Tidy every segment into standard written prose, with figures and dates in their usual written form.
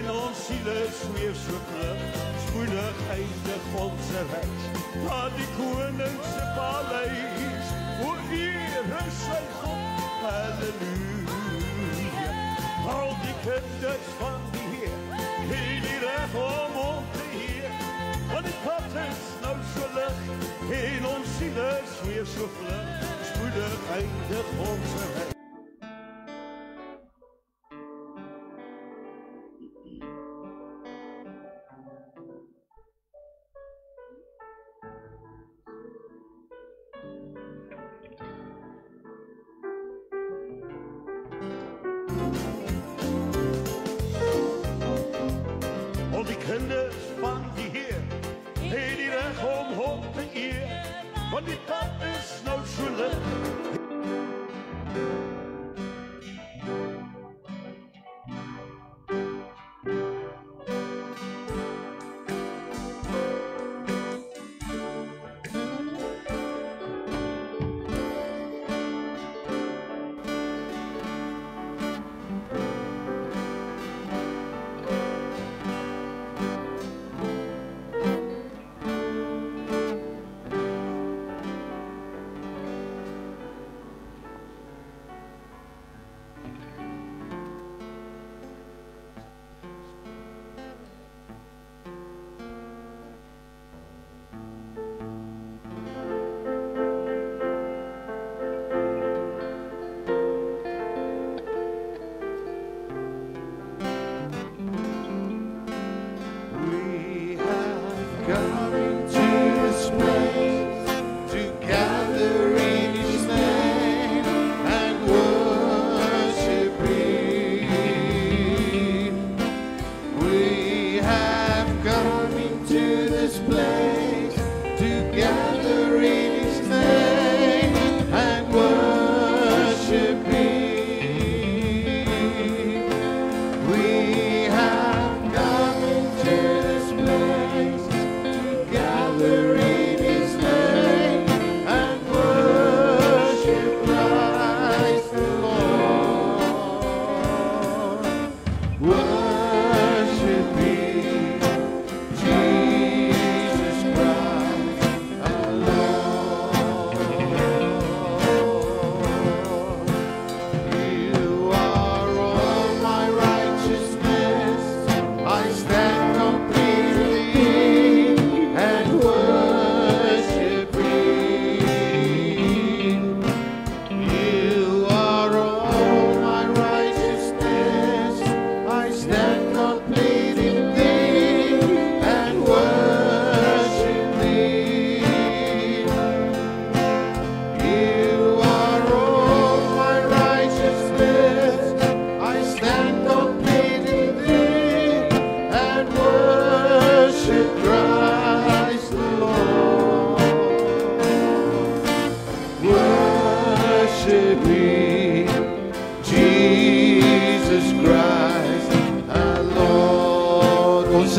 ons siele zweef so vlug, spoedig eindig onze reis, naar die koningse paleis, voor weer is sy God, halleluja. Al die kinders van die Heer, het die reg om te heer, want die pad is nou so lig, en ons siele zweef so vlug, spoedig eindig onze reis. Al die kinders van die Heer, het die reg om hom te eer, want die pad is nou so lig.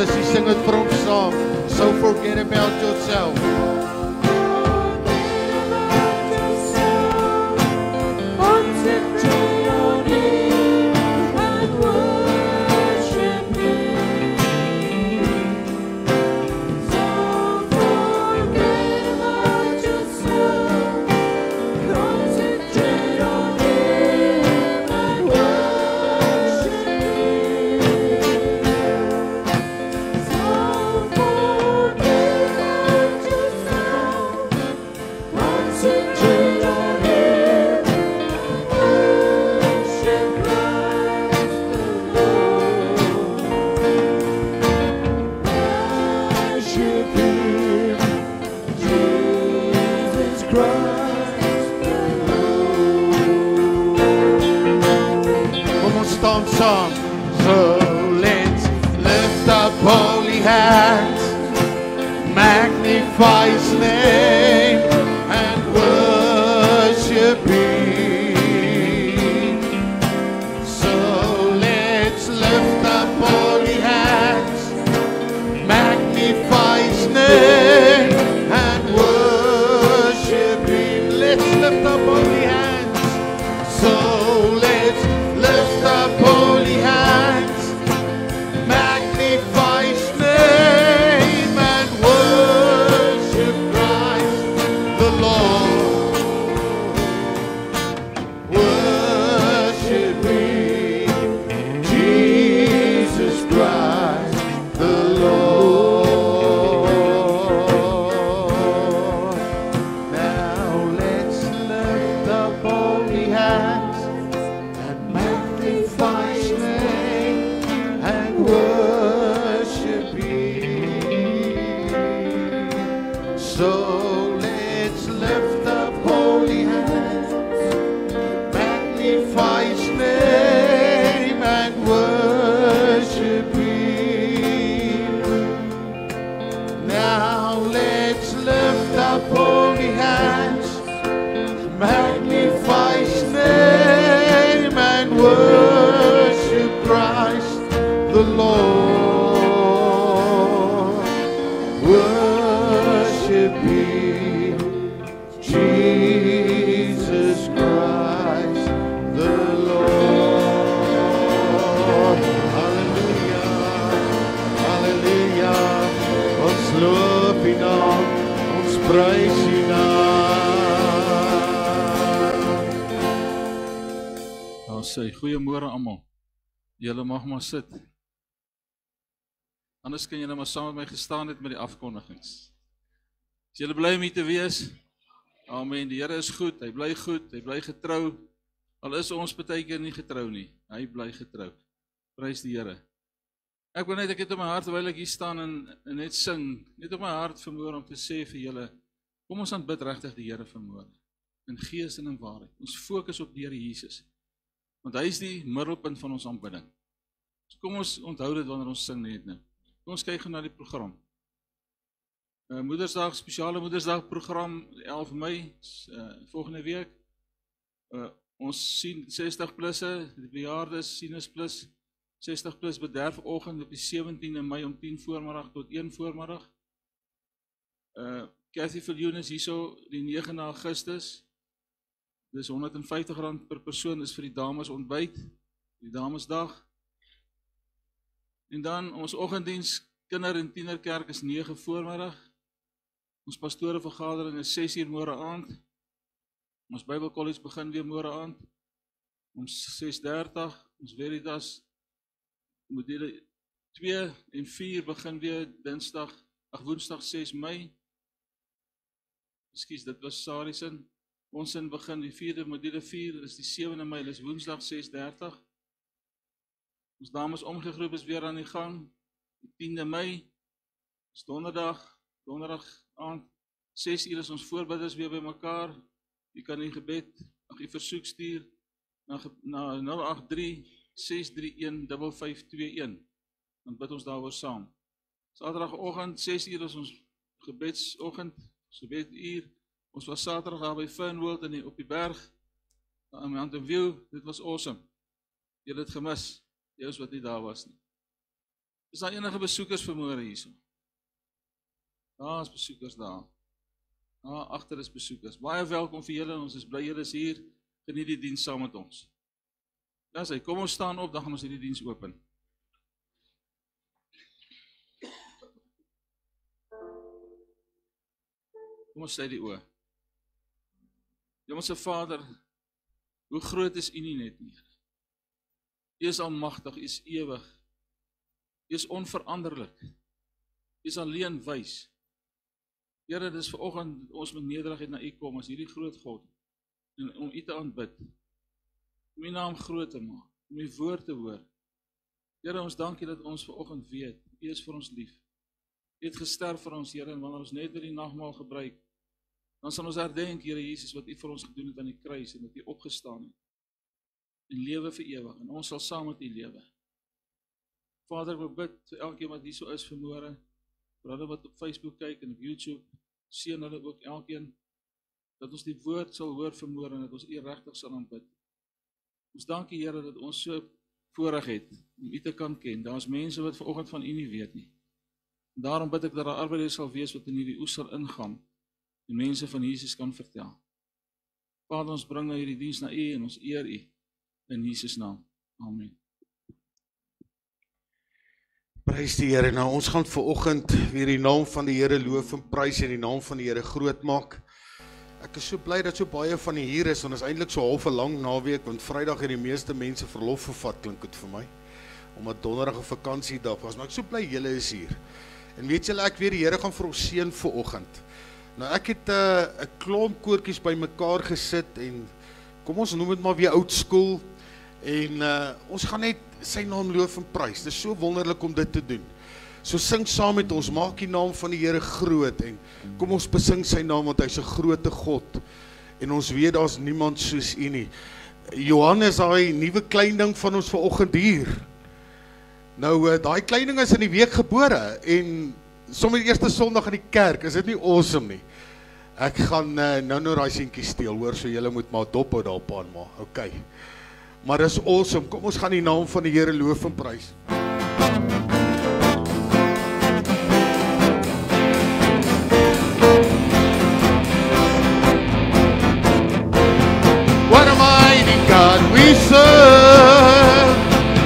As you sing it from song, so forget about yourself. Song. So let's lift up holy hands, magnify His name, and worship Him. So let's lift up holy hands, magnify His name, and worship Him. Let's lift up holy hands. So let's lift up holy hands, sê, goeiemôre almal. Julle mag maar sit. Anders kan julle maar saam met my gestaan het met die afkondigings. Is julle bly om hier te wees? Amen, die Here is goed, hy bly getrou. Al is ons partykeer nie getrou nie, hy bly getrou. Prys die Here. Ek het op my hart, terwyl ek hier staan en net sing, net op my hart vanmôre om te sê vir julle, kom ons aanbid regtig die Here vanmôre. In gees en in waarheid. Ons fokus op die Here Jesus. Want hy is die middelpunt van ons aanbidding. So kom ons onthou dit wanneer ons sing net nou. Kom ons kyk na die program. Moedersdag, spesiale Moedersdag program, 11 Mei, volgende week. Ons sien 60+, die bejaardes, Sinus plus, 60+ bederf oggend op die 17de Mei om 10 voormiddag tot 1 voormiddag. Cathy Viljoen is hierso die 9 Augustus. Dis R150 per persoon, is vir die dames ontbyt, die damesdag. En dan ons oggenddiens, kinder- en tienerkerk is 9 voormiddag. Ons pastorevergadering is 6 uur môre aand. Ons Bybelkollege begin weer môre aand. Om 6:30, ons Veritas module 2 en 4 begin weer Woensdag 6 Mei. Ekskuus, dit was Sarisen. Ons in begin die 4de module 4, is die 7de Mei, dis Woensdag 6:30. Ons dames omgegroep is weer aan die gang. Die 10de Mei, is donderdag aand, 6 uur is ons voorbidders weer by mekaar. Jy kan die gebed, die versoek stuur na 083-631-5521. Dan bid ons daaroor saam. Saterdagoggend, 6 uur is ons gebeduur. Ons was Saterdag daar by Fernwold op die berg, in Mountain View. Dit was awesome. Julle het gemis, jy wat nie daar was nie. Is daar enige besoekers vanmôre hierso? Daar is besoekers daar. Daar agter is besoekers. Baie welkom vir julle, ons is bly julle is hier. Geniet die diens saam met ons. Dis hy, kom ons staan op, dan gaan ons hierdie diens open. Kom ons sluit die oë. Hemelse Vader, hoe groot is U nie net nie? U is almagtig, U is ewig. U is onveranderlik. U is alleen wys. Here, dis vanoggend ons met nederigheid na U kom as hierdie groot God en om U te aanbid. Om U naam groot te maak, om U woord te hoor. Here, ons dankie dat ons vanoggend weet, U is vir ons lief. U het gesterf vir ons, Here, en wanneer ons net die nagmaal gebruik, dan sal ons herdenk, Here Jesus, wat U vir ons gedoen het aan die kruis en dat U opgestaan het en lewe vir ewig, en ons sal saam met U lewe. Vader, ek wil bid vir elkeen wat hier so is vanmôre, vir hulle wat op Facebook kyk en op YouTube, seën hulle ook elkeen, dat ons die woord sal hoor vanmôre en dat ons U regtig sal aanbid. Ons dankie, Here, dat ons so voorreg het om U te kan ken. Daar is mense wat vanoggend van U nie weet nie. En daarom bid ek dat daar arbeiders sal wees wat in hierdie oes sal ingaan en mense van Jesus kan vertel. Vader, ons bring nou hierdie diens na U en ons eer U in Jesus naam. Amen. Prys die Here. Nou, ons gaan vanoggend weer die naam van die Here loof en prys en die naam van die Here groot maak. Ek is so bly dat so baie van die hier is, want is eintlik so half 'n lang naweek, want Vrydag het die meeste mense verlof gevat, klink dit vir my. Omdat Donderdag 'n vakansiedag was, maar ek so bly julle is hier. En weet julle, ek weet die Here gaan vir ons seën vanoggend. Nou ek het 'n klomp koortjies bymekaar gesit en kom ons noem dit maar weer oud school en ons gaan net sy naam loof en prys. Dit is so wonderlik om dit te doen. So sing saam met ons, maak die naam van die Here groot en kom ons besing sy naam want hy's 'n groote God. En ons weet daar's niemand soos U nie. Johannes, daai nuwe klein ding van ons vanoggend hier. Nou daai klein ding is in die week gebore en sommer die eerste Sondag in die kerk, is dit nie awesome nie? Ek gaan nou daai seentjie steel, hoor, so julle moet maar dop hou daarop aan, maar okay. Maar dis awesome. Kom ons gaan die naam van die Here loof en prys. What a mighty God we serve.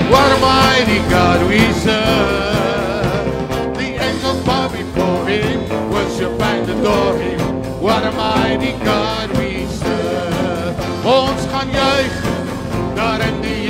What a mighty God we serve. The angels bow before Him, worship and adore Him. What a mighty God we serve. Ons gaan juich daar in die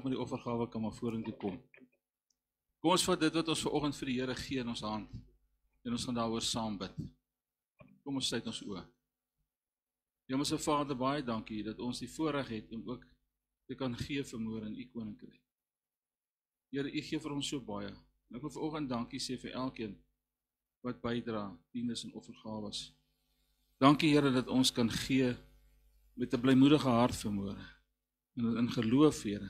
met die offergawe kan maar vorentoe kom. Kom ons vat dit wat ons vanoggend vir die Here gee in ons hand en ons gaan daaroor saam bid. Kom ons sluit ons oë. Hemelse Vader, baie dankie dat ons die voorreg het om ook te kan gee vanmôre in U koninkryk. Here, U gee vir ons so baie. En ek wil vanoggend dankie sê vir elkeen wat bydra, tiendes en offergawes. Dankie Here dat ons kan gee met 'n blymoedige hart vanmôre. En in geloof, Here,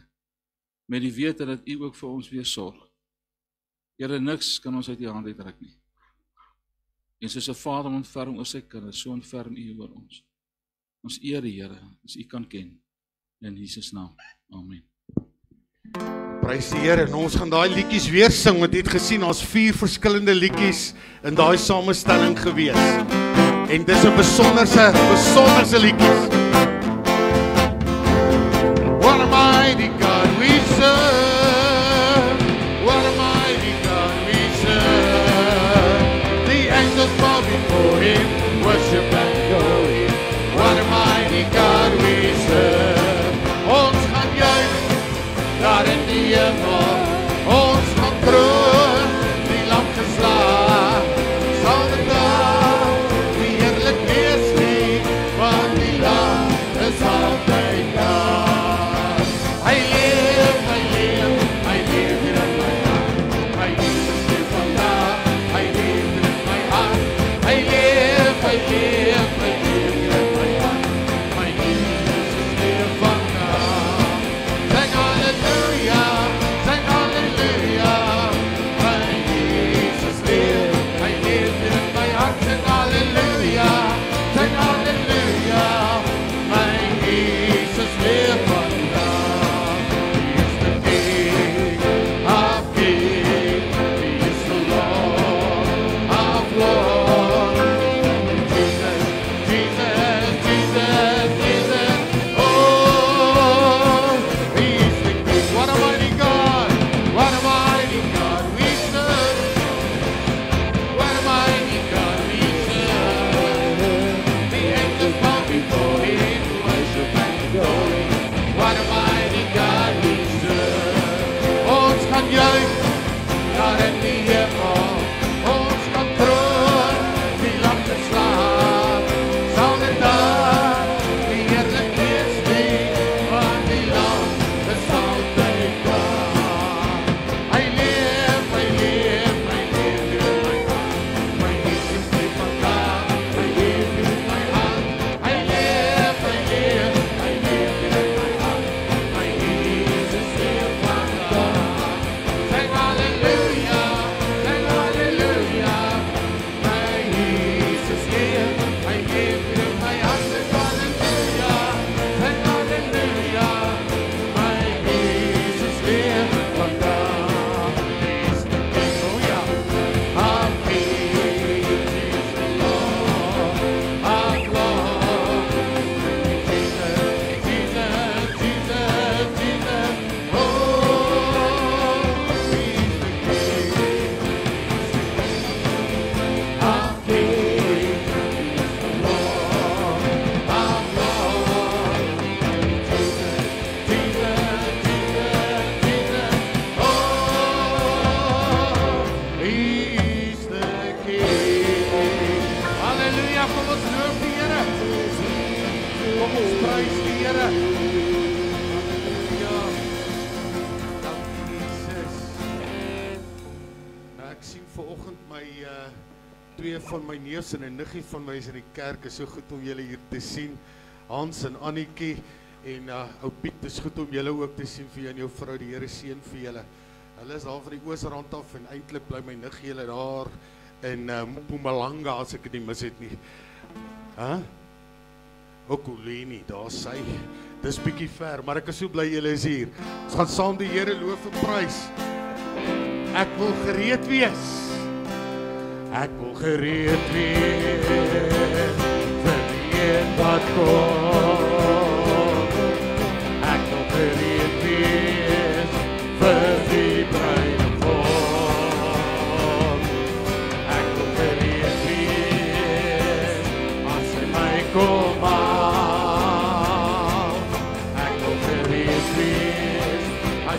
met die wete dat U ook vir ons weer sorg. Here, niks kan ons uit U hand uitruk nie. En soos 'n vader ontferm oor sy kinders, so ontferm U oor ons. Ons eer die Here, as U kan ken. In Jesus naam. Amen. Prys die Here, en ons gaan daai liedjies weer sing, want jy het gesien, ons 4 verskillende liedjies in daai samestelling gewees. En dis 'n besonderse liedjies. What a mighty God we serve. What a mighty God we serve. The angels bow before Him, worship and adore Him. What a mighty God we serve. Ons gaan juich, daar in die hemel. Ons gaan kroon, die lam geslaag. Sal die dag, die heerlijk wees nie, want die lam is altyd daar. Hy leef hier in my hart. Hy Jesus leef vandag, hy leef in my hart. Hy leef hier in my hart. My Jesus leef vandag. Sing hallelujah, sing hallelujah. My Jesus leef, hy leef hier in my hart. Sing hallelujah, sing hallelujah. My Jesus leef vandag. He is the King of kings, He is the Lord of lords. Jesus, Jesus, Jesus, Jesus, oh, He is the King. What a mighty God we serve. What a mighty God we serve. The angels bow before Him, worship and adore Him. What a mighty God we serve. Ons gaan juich, daar in die hemel. Ons gaan troon, die lam geslaag. Sal die dag, die heerlijk wees nie, want die lam is altyd daar. Hy leef in my hart. My Jesus leef vandag, hy leef in my hart. Hy leef in my hart. My Jesus leef vandag. Sing hallelujah, sing hallelujah. My Jesus leef, hy leef in my hart. Sing hallelujah, sing hallelujah. My Jesus leef vandag. He is the King, oh yeah, of kings. He is the Lord of lords. Jesus, Jesus, Jesus, Jesus, oh, He's the King of kings. He's the Lord of lords. Jesus, Jesus, Jesus, Jesus, oh, He's the King. Halleluja, kom ons loof die Here. Kom ons prys die Here. Halleluja. Dankie Jesus. Nou, ek sien vanoggend my 2 van my neef en 'n niggie van my is in die kerk. Is so goed om julle hier te sien. Hans en Annetjie en ou Piet, is goed om julle ook te sien, vir jou en jou vrou. Die Here seën vir julle. Hulle is daar van die Oosrand af en eintlik bly my niggie hulle daar in Mpumalanga, as ek dit nie mis het nie. Okuleni, daar sy. Dis bietjie ver, maar ek is so bly julle is hier. Ons gaan saam die Here loof en prys. Ek wil gereed wees. Ek wil gereed wees vir die een wat kom. Ek wil gereed wees vir die bruidegom. Ek wil gereed wees as hy my kom haal. Ek wil gereed wees as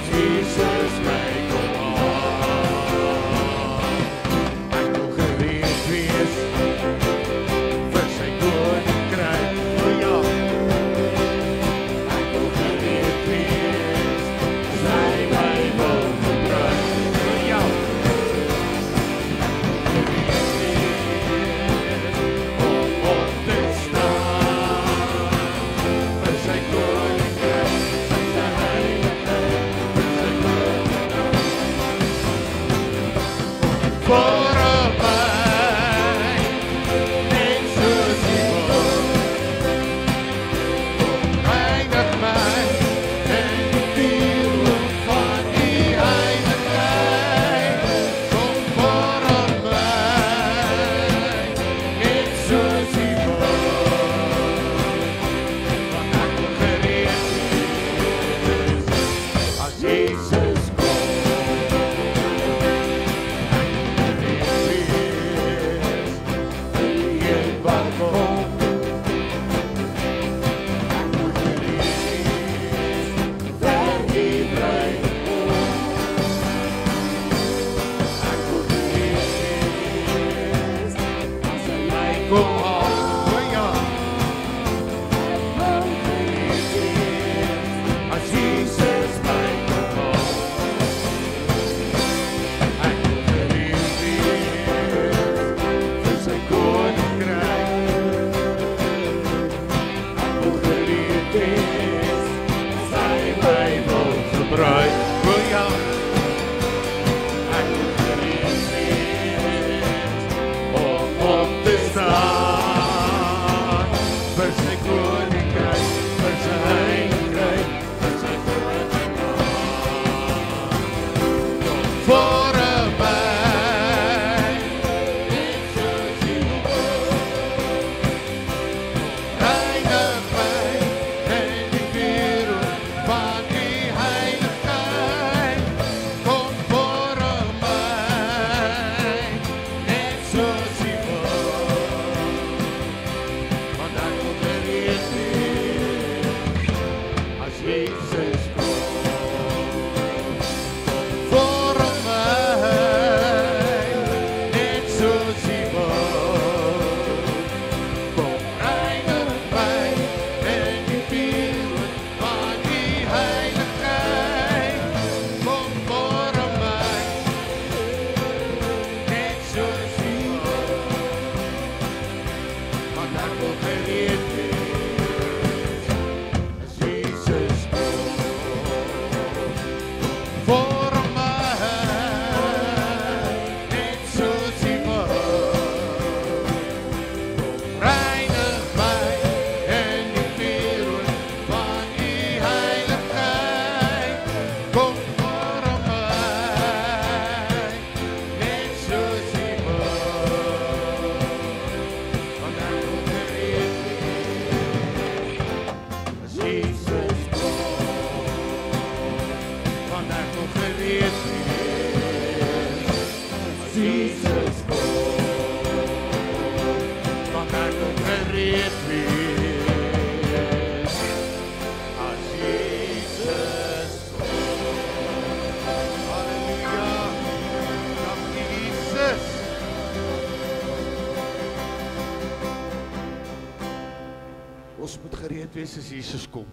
Ons moet gereed wees as Jesus kom.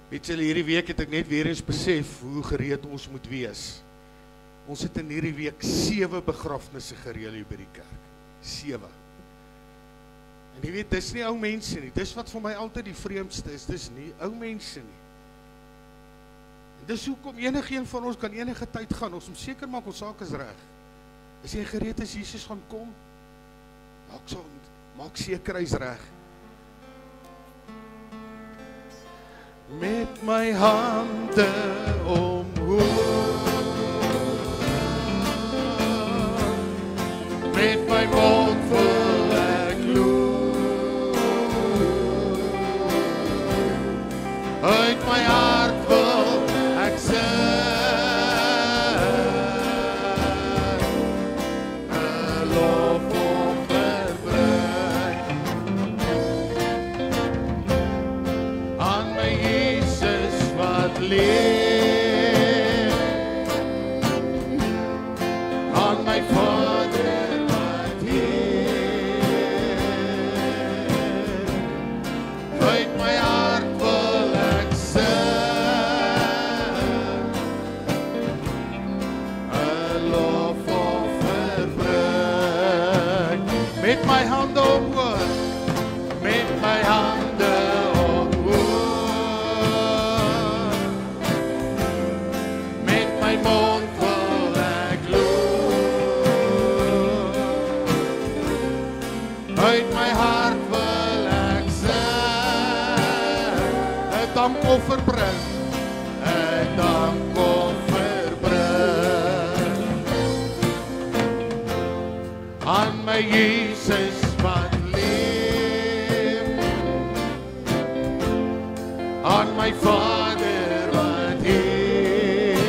Weet julle, hierdie week het ek net weer eens besef hoe gereed ons moet wees. Ons het in hierdie week 7 begrafnisse gereël hier by die kerk. 7. En jy weet, dis nie ou mense nie. Dis wat vir my altyd die vreemdste is. Dis nie ou mense nie. En dis hoekom enigeen van ons kan enige tyd gaan. Ons moet seker maak ons saak is reg. As jy gereed is, Jesus gaan kom, maak seker hy's reg. Met my hande omhoog, met my mond vol ek lof, uit my hart wil ek sing, 'n lofoffer bring aan my Jesus wat leef, aan my Vader wat heer, uit my hart wil ek sing, 'n lofoffer bring, met my hande omhoog, met my hande mond vol ek lof, my Jesus wat leef, aan my Vader wat heer,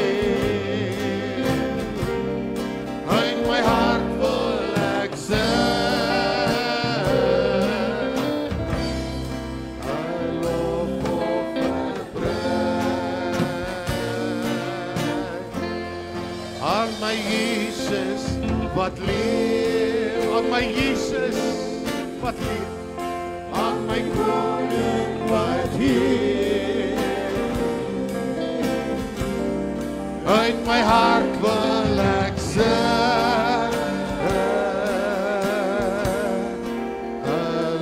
in my hart wil ek sing, I lof verbreid, aan my Jesus wat leef, aan my Jesus wat leef, aan my koning wat heer, uit my hart wil ek sing,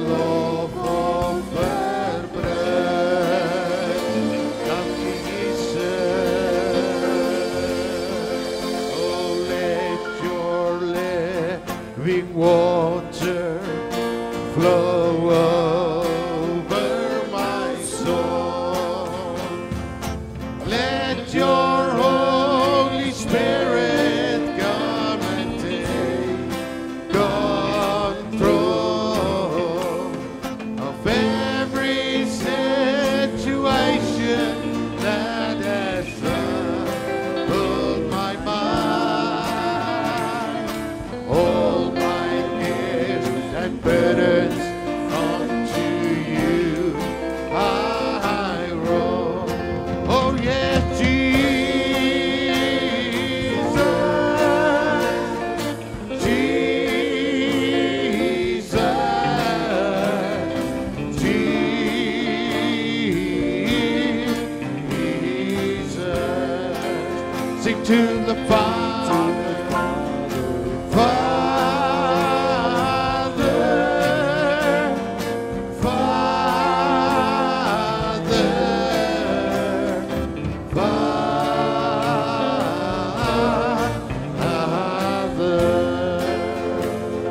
lof hom verbreid, dankie Jesus. Oh, let your living water flow over my soul. Let your Holy Spirit come and take control of every situation that has troubled my mind. All my cares and burdens unto you I roll. Oh yes, Jesus, Jesus, Jesus. Sing to the Father, Father, Father, Father,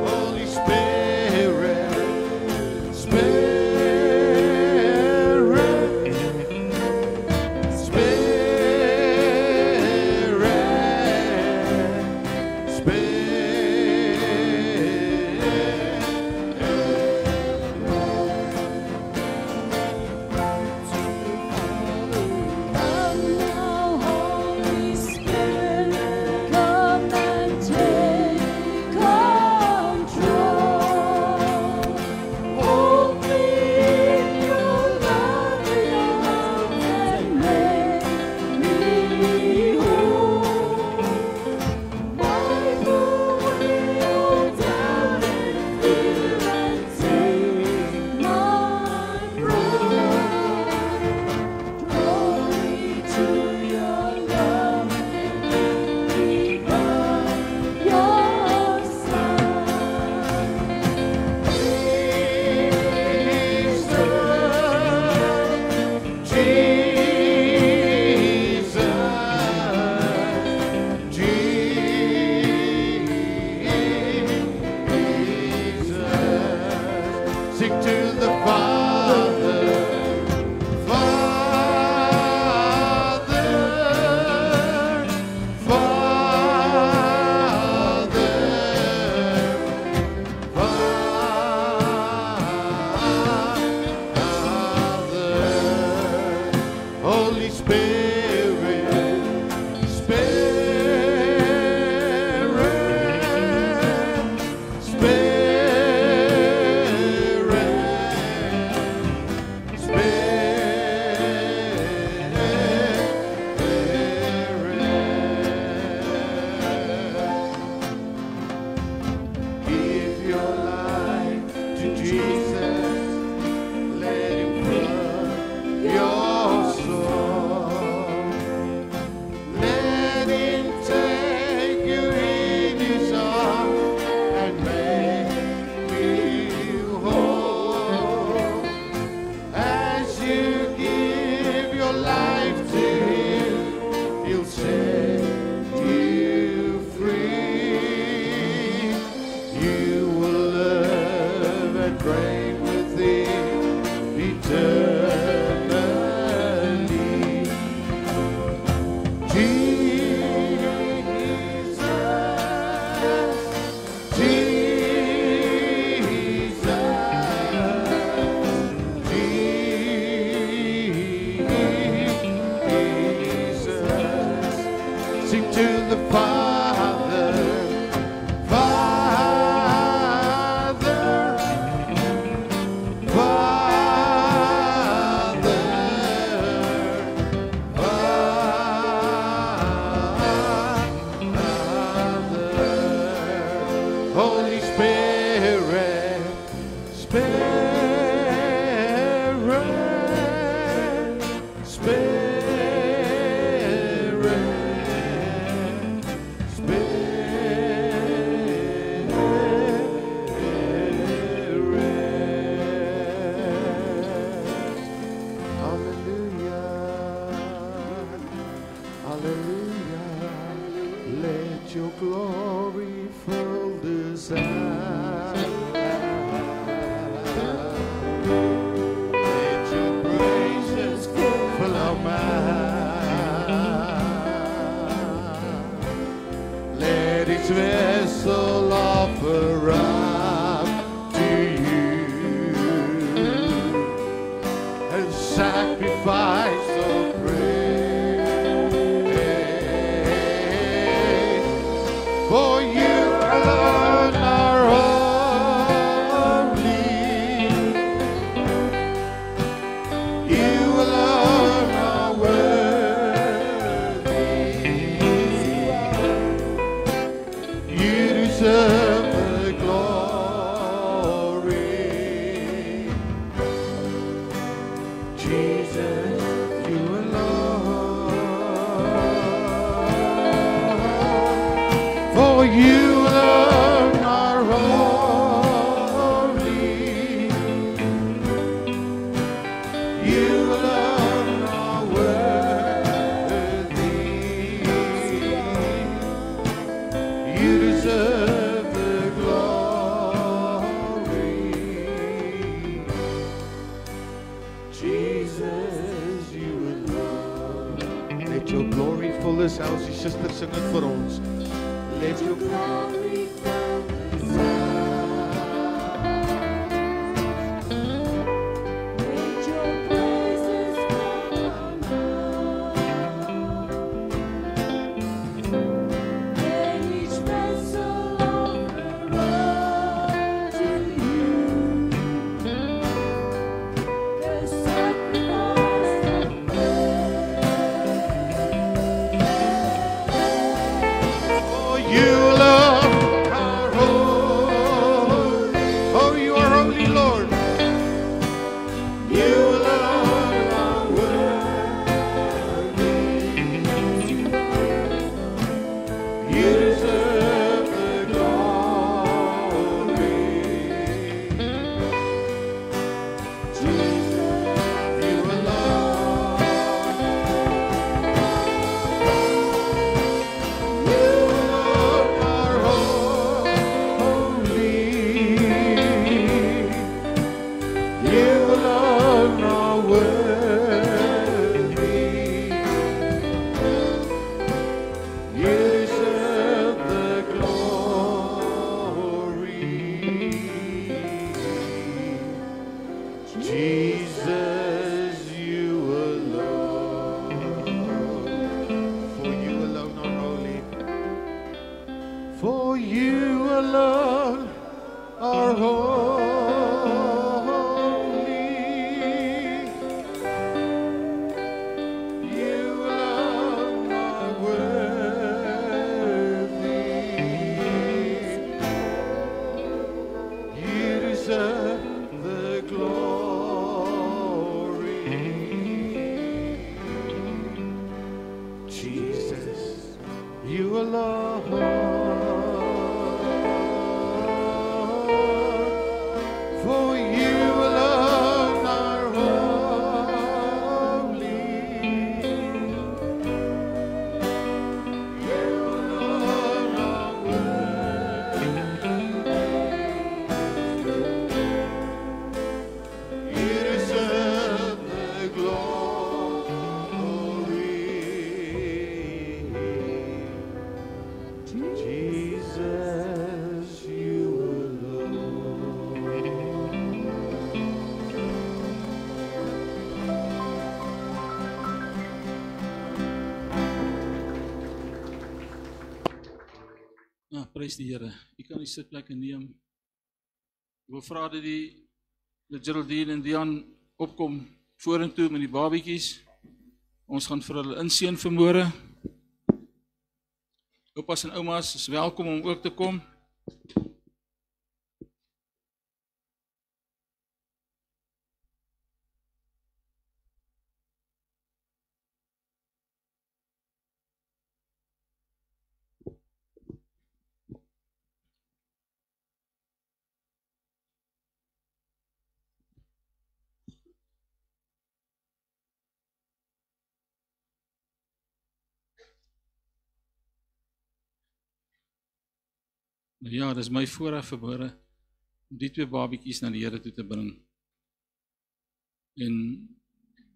Holy Spirit, Spirit, Come now, Holy Spirit, come and take control. Hold me in your loving arms and make me whole. Wipe away all doubt and fear and take my pride. Draw me to your love and keep me by your side. Sing to the Father, Father, Father, Father, Holy Spirit, Spirit, give your life to Jesus, let him flood your soul, let him take you in his arms and make you whole. As you give your life to him, he'll set you free. You will love and pray Let your glory fill this house. Let your praises fill our mouth. Let each vessel offer up to you a sacrifice of praise. For you alone are holy. You alone are worthy. You deserve the glory. Jesus, you alone. For you alone are holy. You alone are worthy. You deserve the glory. Jesus, you alone. Let your glory fill this house. Die susters sing dit vir ons. Let your glory fill this house. Let your praises fill our mouth. Let each vessel offer up to you the sacrifice of Oh, you alone are holy. Oh, you are holy, Lord. You alone are worthy. You deserve the glory. Jesus, you alone. You alone are holy. You alone are worthy. You deserve the glory. Jesus, you alone. For you alone are holy. For you alone are holy. You alone are worthy. You deserve the glory. Jesus, you alone. For you alone are holy. You alone are worthy. You deserve the glory. Jesus, you alone. Ja, prys die Here. U kan die sitplekke neem. Ek wil vra dat die Geraldine en Dian opkom vorentoe met die babietjies. Ons gaan vir hulle inseën vanmôre. Oupas en oumas is welkom om ook te kom. Ja, dis my voorreg vanmôre om die 2 babietjies na die Here toe te bring. En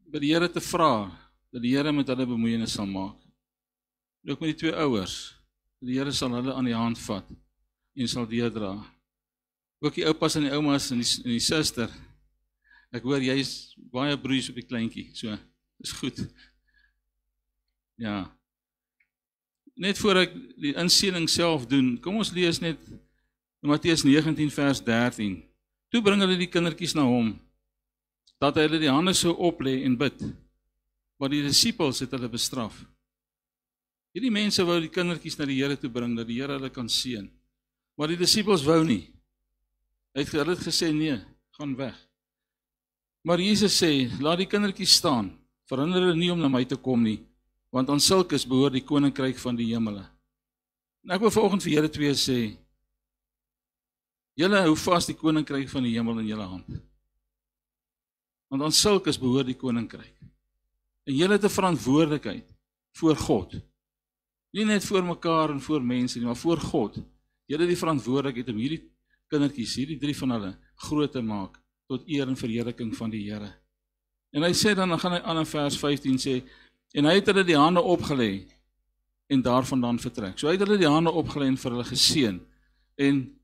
by die Here te vra dat die Here met hulle bemoeienis sal maak. En ook met die 2 ouers. Die Here sal hulle aan die hand vat en sal deurdra. Ook die oupas en die oumas en die suster. Ek hoor jy is baie broeis op die kleintjie, so is goed. Ja. Net voor ek die inseëning self doen, kom ons lees net Matteus 19 vers 13. Toe bring hulle die kindertjies na hom, dat hy hulle die hande sou oplê en bid. Maar die disippels het hulle bestraf. Hierdie mense wou die kindertjies na die Here toe bring, dat die Here hulle kan seën. Maar die disippels wou nie. Hulle het gesê, nee, gaan weg. Maar Jesus sê, laat die kindertjies staan, verhinder hulle nie om na my te kom nie, want aan sulkes behoort die koninkryk van die hemele. En ek wil vanoggend vir julle 2 sê, julle hou vas die koninkryk van die hemel in julle hand. Want aan sulkes behoort die koninkryk. En julle het 'n verantwoordelikheid voor God. Nie net voor mekaar en voor mense nie, maar voor God. Julle het die verantwoordelikheid om hierdie kindertjies, hierdie 3 van hulle, groot te maak, tot eer en verheerliking van die Here. En hy sê dan gaan hy aan in vers 15 sê, en hy het hulle die hande opgelê, en daarvandaan vertrek. So hy het hulle die hande opgelê en vir hulle geseën, en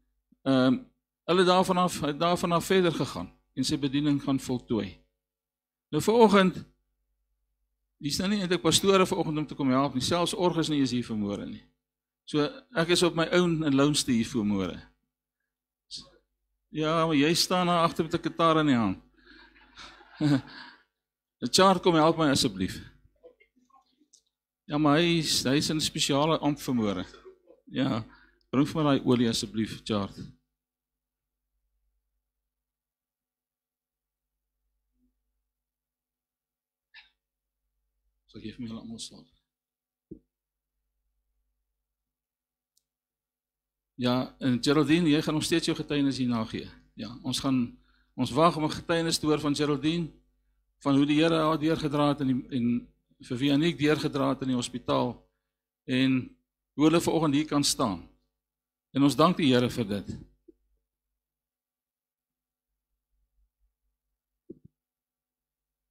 hulle daarvan af verder gegaan, en sy bediening gaan voltooi. Nou vanoggend, hier's nou nie eintlik pastore vanoggend om te kom help nie, selfs orges nie is hier vanmôre nie. So ek is op my own en lounste hier vanmôre. Ja, maar jy staan daar agter met 'n gitaar in die hand. Charles, kom help my asseblief. Ja, maar hy's in 'n spesiale amp vanmôre. Ja, bring vir my daai olie asseblief, Charles. So gee vir my hulle almal slaap. Ja, en Geraldine, jy gaan nog steeds jou getuienis hierna gee. Ja, ons wag om 'n getuienis te hoor van Geraldine, van hoe die Here haar deurgedra het en vir wie Aniek deurgedra het in die hospitaal, en hoe hulle vanoggend hier kan staan. En ons dank die Here vir dit.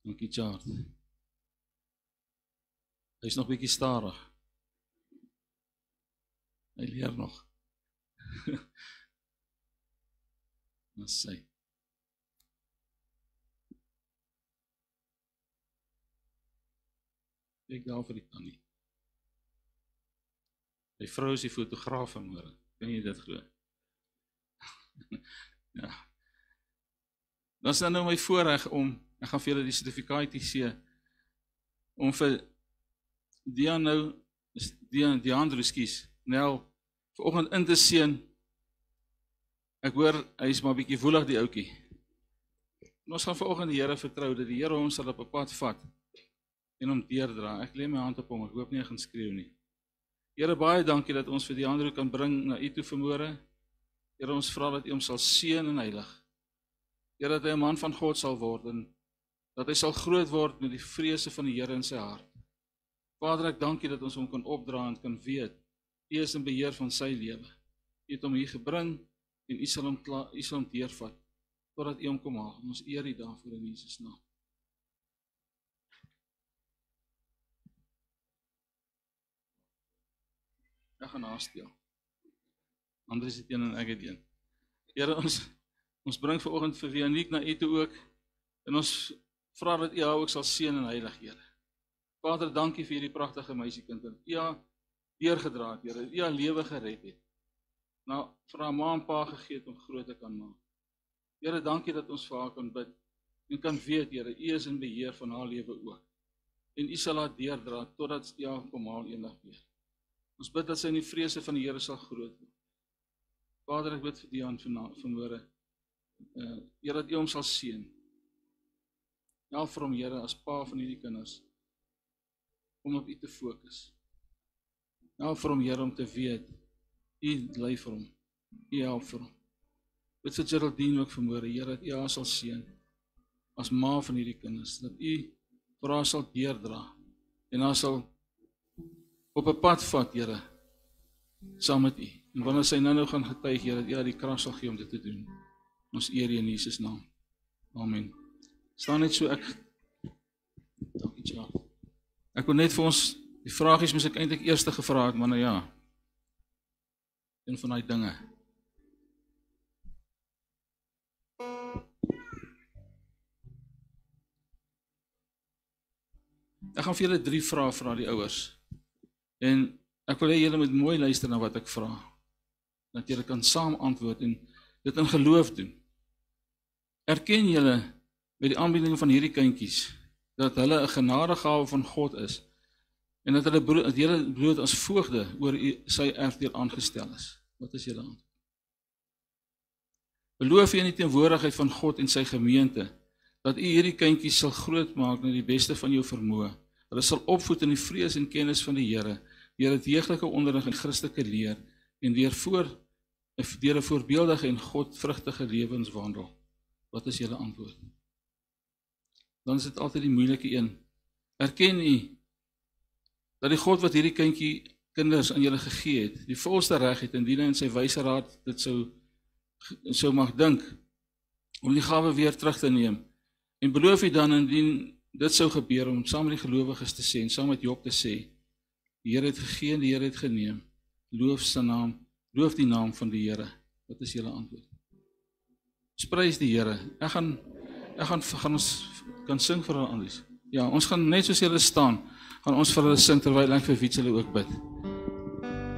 Dankie, Charles. Hy is nog bietjie stadig. Hy leer nog. Ons sê. Ek daar vir die tannie. Die vrou is die fotograaf vanmôre. Kan jy dit glo? Ja. Dan is nou my voorreg om, ek gaan vir julle die sertifikaat gee, om vir Deandro skies, Nel, vanoggend in te seën. Ek hoor, hy is maar bietjie woelig die ouetjie. En ons gaan vanoggend die Here vertrou, dat die Here ons sal op 'n pad vat, en hom deurdra. Ek lê my hand op hom, ek hoop nie hy gaan skreeu nie. Here, baie dankie dat ons vir Deandro kan bring na U toe vanmôre. Here, ons vra dat U hom sal seën en heilig. Here, dat hy 'n man van God sal word, en dat hy sal groot word met die vrese van die Here in sy hart. Vader, ek dankie dat ons hom kan opdra en kan weet, U is in beheer van sy lewe. U het hom hier gebring, en U sal hom deurvat, totdat U hom kom haal. Ons eer U daarvoor in Jesus naam. Ek gaan haastel. Andries het een en ek het een. Here, ons bring vanoggend vir Aniek na U toe ook, en ons vra dat U haar ook sal seën en heilig, Here. Vader, dankie vir hierdie pragtige meisiekind, en U haar deurgedra het, Here, U haar lewe gered het. Nou, vir haar ma en pa gegee het om groot te kan maak. Here, dankie dat ons vir haar kan bid, en kan weet, Here, U is in beheer van haar lewe ook. En U sal haar deurdra, totdat U haar kom haal eendag weer. Ons bid dat sy in die vrese van die Here sal groot word. Vader, ek bid vir Dian vanmôre, Here, dat U hom sal seën. Help vir hom, Here, as pa van hierdie kinders, om op U te fokus. Help vir hom, Here, om te weet, U lei vir hom, U help vir hom. Bid vir Geraldine ook vanmôre, Here, dat U haar sal seën, as ma van hierdie kinders, dat U vir haar sal deurdra, en haar sal op 'n pad vat, Here, saam met U. En wanneer sy nou gaan getuig, Here, dat U die krag sal gee om dit te doen. Ons eer U in Jesus naam. Amen. Staan net so, dankie, Charles. Ek wil net vir ons, die vragies moes ek eintlik eers gevra het, maar nou ja, een van die dinge. Ek gaan vir julle 3 vrae vra die ouers. En ek wil hê julle moet mooi luister na wat ek vra. Dat julle kan saam antwoord en dit in geloof doen. Erken julle met die aanbieding van hierdie kindjies dat hulle 'n genadegawe van God is en dat hulle bloot as voogde oor sy erfdeel aangestel is. Wat is julle antwoord? Beloof jy in die teenwoordigheid van God en sy gemeente dat u hierdie kindjies sal grootmaak na die beste van jou vermoë. Hulle sal opvoed in die vrees en kennis van die Here, deur 'n deeglike onderrig in Christelike leer en deur 'n voorbeeldige en godvrugtige lewenswandel. Wat is julle antwoord? Dan is dit altyd die moeilike een. Erken u dat die God wat hierdie kinders aan julle gegee het, die volste reg het indien hy in sy wyse raad dit sou mag dink om die gawe weer terug te neem. En beloof u dan indien dit sou gebeur om saam met die gelowiges te sê en saam met Job te sê, die Here het gegee en die Here het geneem. Loof die naam van die Here. Wat is julle antwoord? Prys die Here. Ek gaan ons kan sing vir hulle anders. Ja, ons gaan net soos julle staan, gaan ons vir hulle sing terwyl ek vir Wiets hulle ook bid.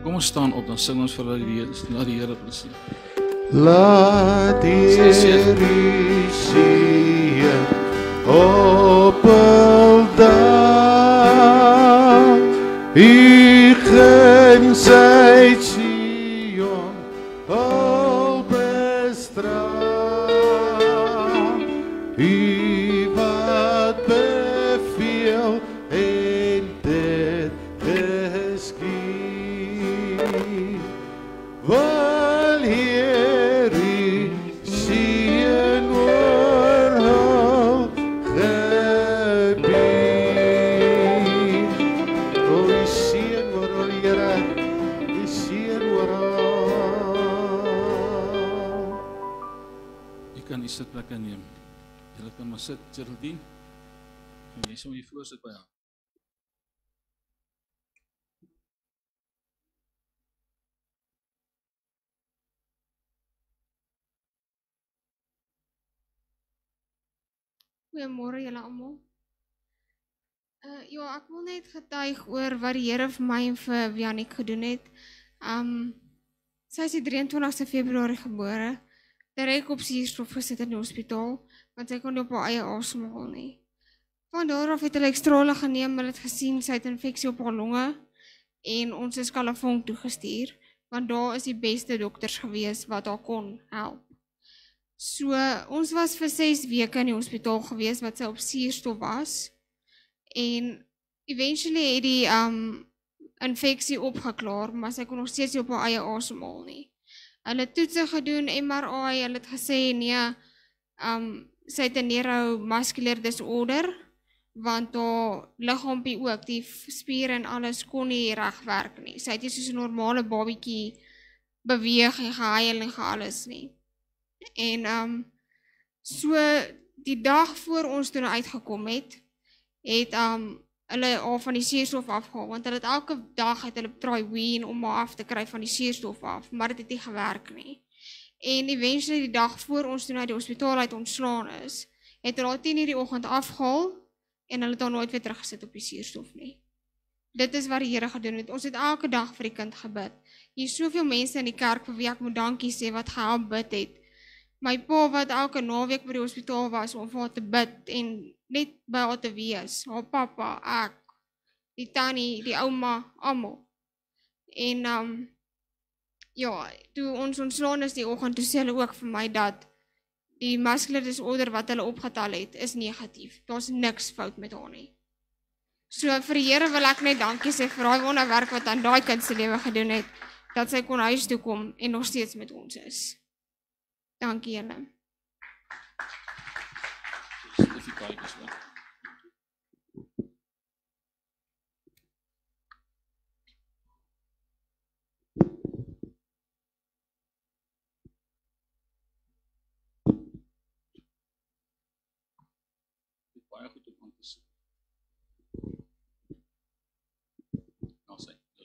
Kom ons staan op, dan sing ons vir hulle na die Here prys. Laat die seën op 'n dag, u gun sy Sion al bestraf, u wat beveel en dit geskied. Wil Heer u seën oor hul gebied. O, u seën oor hul, Here, u seën oor hul. Jy kan die sitplekke neem. Julle kan maar sit, Geraldine. En jy sal hier voor sit by haar. Goeiemôre julle almal. Ja, ek wil net getuig oor wat die Here vir my en vir Wianik gedoen het. Sy is die 23ste Februarie gebore. Direk op suurstof gesit in die hospitaal, want sy kon nie op haar eie asemhaal nie. Van daar af het hulle ekstrale geneem, hulle het gesien sy het infeksie op haar longe en ons is Kalafong toegestuur, want daar is die beste dokters gewees wat haar kon help. So, ons was vir 6 weke in die hospitaal gewees wat sy op suurstof was en eventually het die infeksie opgeklaar, maar sy kon nog steeds nie op haar eie asemhaal nie. Hulle het toetse gedoen, MRI, hulle het gesê nee, sy het 'n neuromuscular disorder, want haar liggaampie ook, die spiere en alles kon nie reg werk nie. Sy het nie soos 'n normale babietjie beweeg en gehuil en alles nie. En so die dag voor ons toe uitgekom het hulle haar van die suurstof afgehaal, want hulle het elke dag hulle try ween om haar af te kry van die suurstof af, maar dit het nie gewerk nie. En eventually die dag voor ons toe uit die hospitaal uit ontslaan is, het hulle haar 10:00 die oggend afgehaal en hulle het haar nooit weer teruggesit op die suurstof nie. Dit is wat die Here gedoen het. Ons het elke dag vir die kind gebid. Hier is soveel mense in die kerk vir wie ek moet dankie sê wat gehelp bid het. My pa wat elke naweek by die hospitaal was om vir haar te bid en net by haar te wees. Haar pappa, ek, die tannie, die ouma, almal. En ja, toe ons ontslaan is die oggend, toe sê hulle ook vir my dat die muscular disorder wat hulle opgetel het, is negatief. Daar's niks fout met haar nie. So vir die Here wil ek net dankie sê vir daai wonderwerk wat aan daai kind se lewe gedoen het, dat sy kon huis toe kom en nog steeds met ons is. Dankie julle.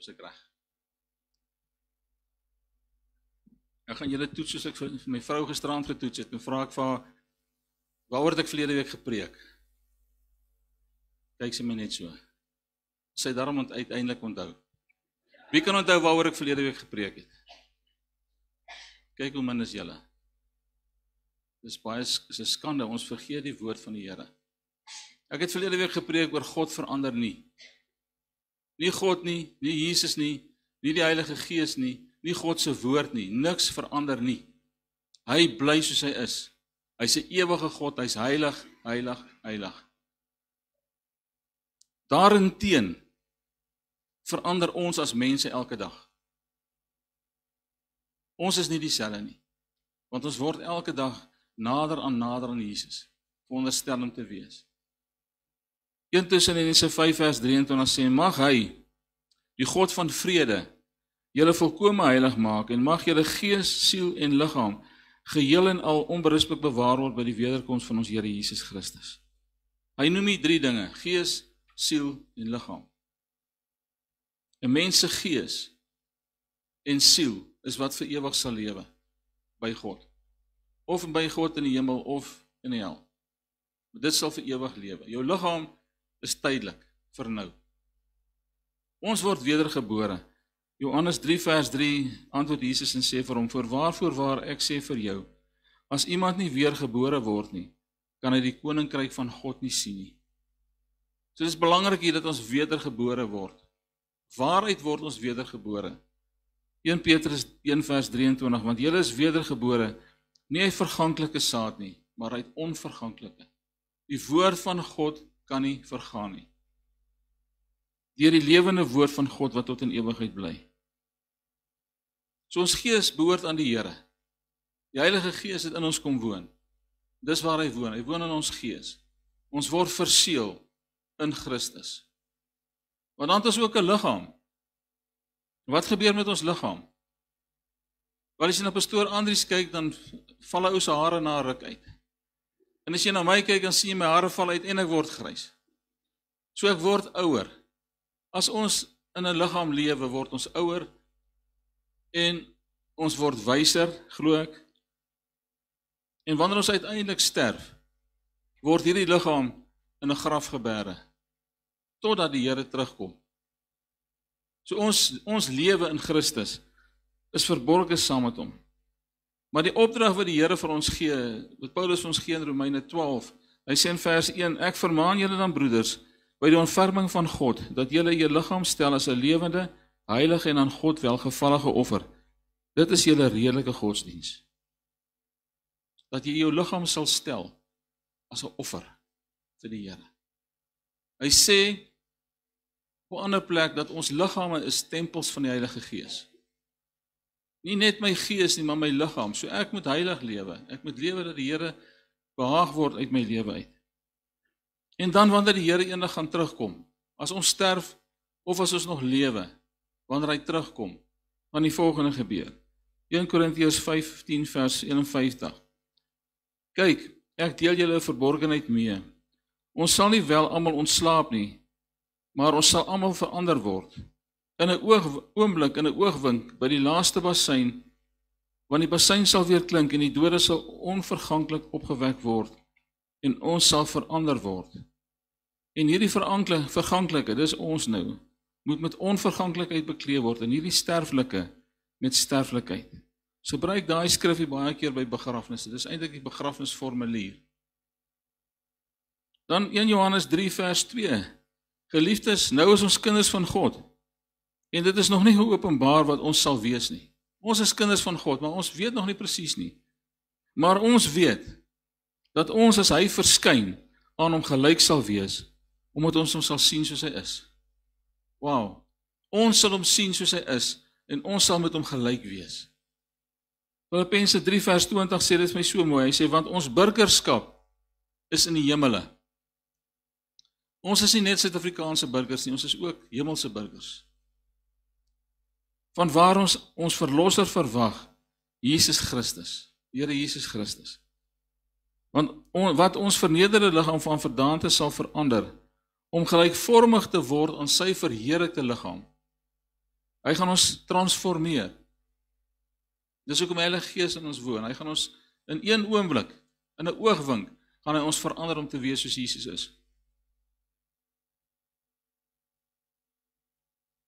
Nou is ek reg. Ek gaan julle toets soos ek vir my vrou gisterand getoets het. En vra ek vir haar, waaroor het ek verlede week gepreek? Kyk sy my net so. Sy daarom uiteindelik onthou. Wie kan onthou waaroor ek verlede week gepreek het? Kyk hoe min is julle. Dis baie 'n skande, ons vergeet die woord van die Here. Ek het verlede week gepreek oor God verander nie. Nie God nie, nie Jesus nie, nie die Heilige Gees nie, nie God se woord nie, niks verander nie. Hy bly soos hy is. Hy's 'n ewige God, hy's heilig, heilig, heilig. Daarenteen verander ons as mense elke dag. Ons is nie dieselfde nie, want ons word elke dag nader aan Jesus, veronderstel om te wees. 1 Tessalonisense 5 vers 23 sê, mag hy, die God van vrede, julle volkome heilig maak, en mag julle gees, siel en liggaam, geheel en al onberisplik bewaar word by die wederkoms van ons Here Jesus Christus. Hy noem hier 3 dinge, gees, siel en liggaam. 'n Mens se gees en siel is wat vir ewig sal lewe by God. Of by God in die hemel of in die hel. Maar dit sal vir ewig lewe. Jou liggaam is tydelik vir nou. Ons word wedergebore. Johannes 3 vers 3 antwoord Jesus en sê vir hom, voorwaar ek sê vir jou, as iemand nie weergebore word nie, kan hy die koninkryk van God nie sien nie. So dit is belangrik hier dat ons wedergebore word. Waaruit word ons wedergebore? 1 Petrus 1 vers 23, want julle is wedergebore, nie uit verganklike saad nie, maar uit onverganklike. Die woord van God kan nie vergaan nie. Deur die lewende woord van God wat tot in ewigheid bly. So ons gees behoort aan die Here. Die Heilige Gees het in ons kom woon. Dis waar hy woon. Hy woon in ons gees. Ons word verseël in Christus. Want dan het ons ook 'n liggaam. Wat gebeur met ons liggaam? Wel as jy na pastoor Andries kyk, dan val hy ou se hare na 'n ruk uit. En as jy na my kyk, dan sien jy my hare val uit en ek word grys. So ek word ouer. As ons in 'n liggaam lewe, word ons ouer en ons word wyser, glo ek. En wanneer ons uiteindelik sterf, word hierdie liggaam in 'n graf geberge totdat die Here terugkom. So ons lewe in Christus is verborge saam met hom. Maar die opdrag wat die Here vir ons gee, wat Paulus vir ons gee in Romeine 12, hy sê in vers 1, ek vermaan julle dan broeders, by die ontferming van God, dat julle jou liggaam stel as 'n lewende, heilige en aan God welgevallige offer. Dit is julle redelike godsdiens. Dat jy jou liggaam sal stel as 'n offer vir die Here. Hy sê op 'n ander plek dat ons liggame is tempels van die Heilige Gees. Nie net my gees nie, maar my liggaam. So ek moet heilig lewe. Ek moet lewe dat die Here behaag word uit my lewe uit. En dan wanneer die Here eendag gaan terugkom, as ons sterf of as ons nog lewe, wanneer hy terugkom, gaan die volgende gebeur. 1 Korintiërs 15 vers 51. Kyk, ek deel julle verborgenheid mee. Ons sal nie wel almal ontslaap nie, maar ons sal almal verander word. In 'n oomblik, in 'n oogwink, by die laaste bassein, want die bassein sal weer klink en die dode sal onverganklik opgewek word en ons sal verander word. En hierdie verganklike, dis ons nou, moet met onverganklikheid bekleed word en hierdie sterflike met sterflikheid. So gebruik daai skrifgie baie keer by begrafnisse. Dis eintlik die begrafnisformulier. Dan 1 Johannes 3 vers 2. Geliefdes, nou is ons kinders van God. En dit is nog nie geopenbaar wat ons sal wees nie. Ons is kinders van God, maar ons weet nog nie presies nie. Maar ons weet dat ons as hy verskyn aan hom gelyk sal wees, omdat ons hom sal sien soos hy is. Wow. Ons sal hom sien soos hy is en ons sal met hom gelyk wees. Filippense 3 vers 20 sê dit my so mooi. Hy sê want ons burgerskap is in die hemele. Ons is nie net Suid-Afrikaanse burgers nie, ons is ook hemelse burgers. Van waar ons verlosser verwag, Jesus Christus, Here Jesus Christus. Want wat ons vernederde liggaam van verdaante sal verander, om gelykvormig te word aan sy verheerlikte liggaam. Hy gaan ons transformeer. Dis hoekom die Heilige Gees in ons woon. Hy gaan ons in een oomblik, in 'n oogwink, gaan hy ons verander om te wees soos Jesus is.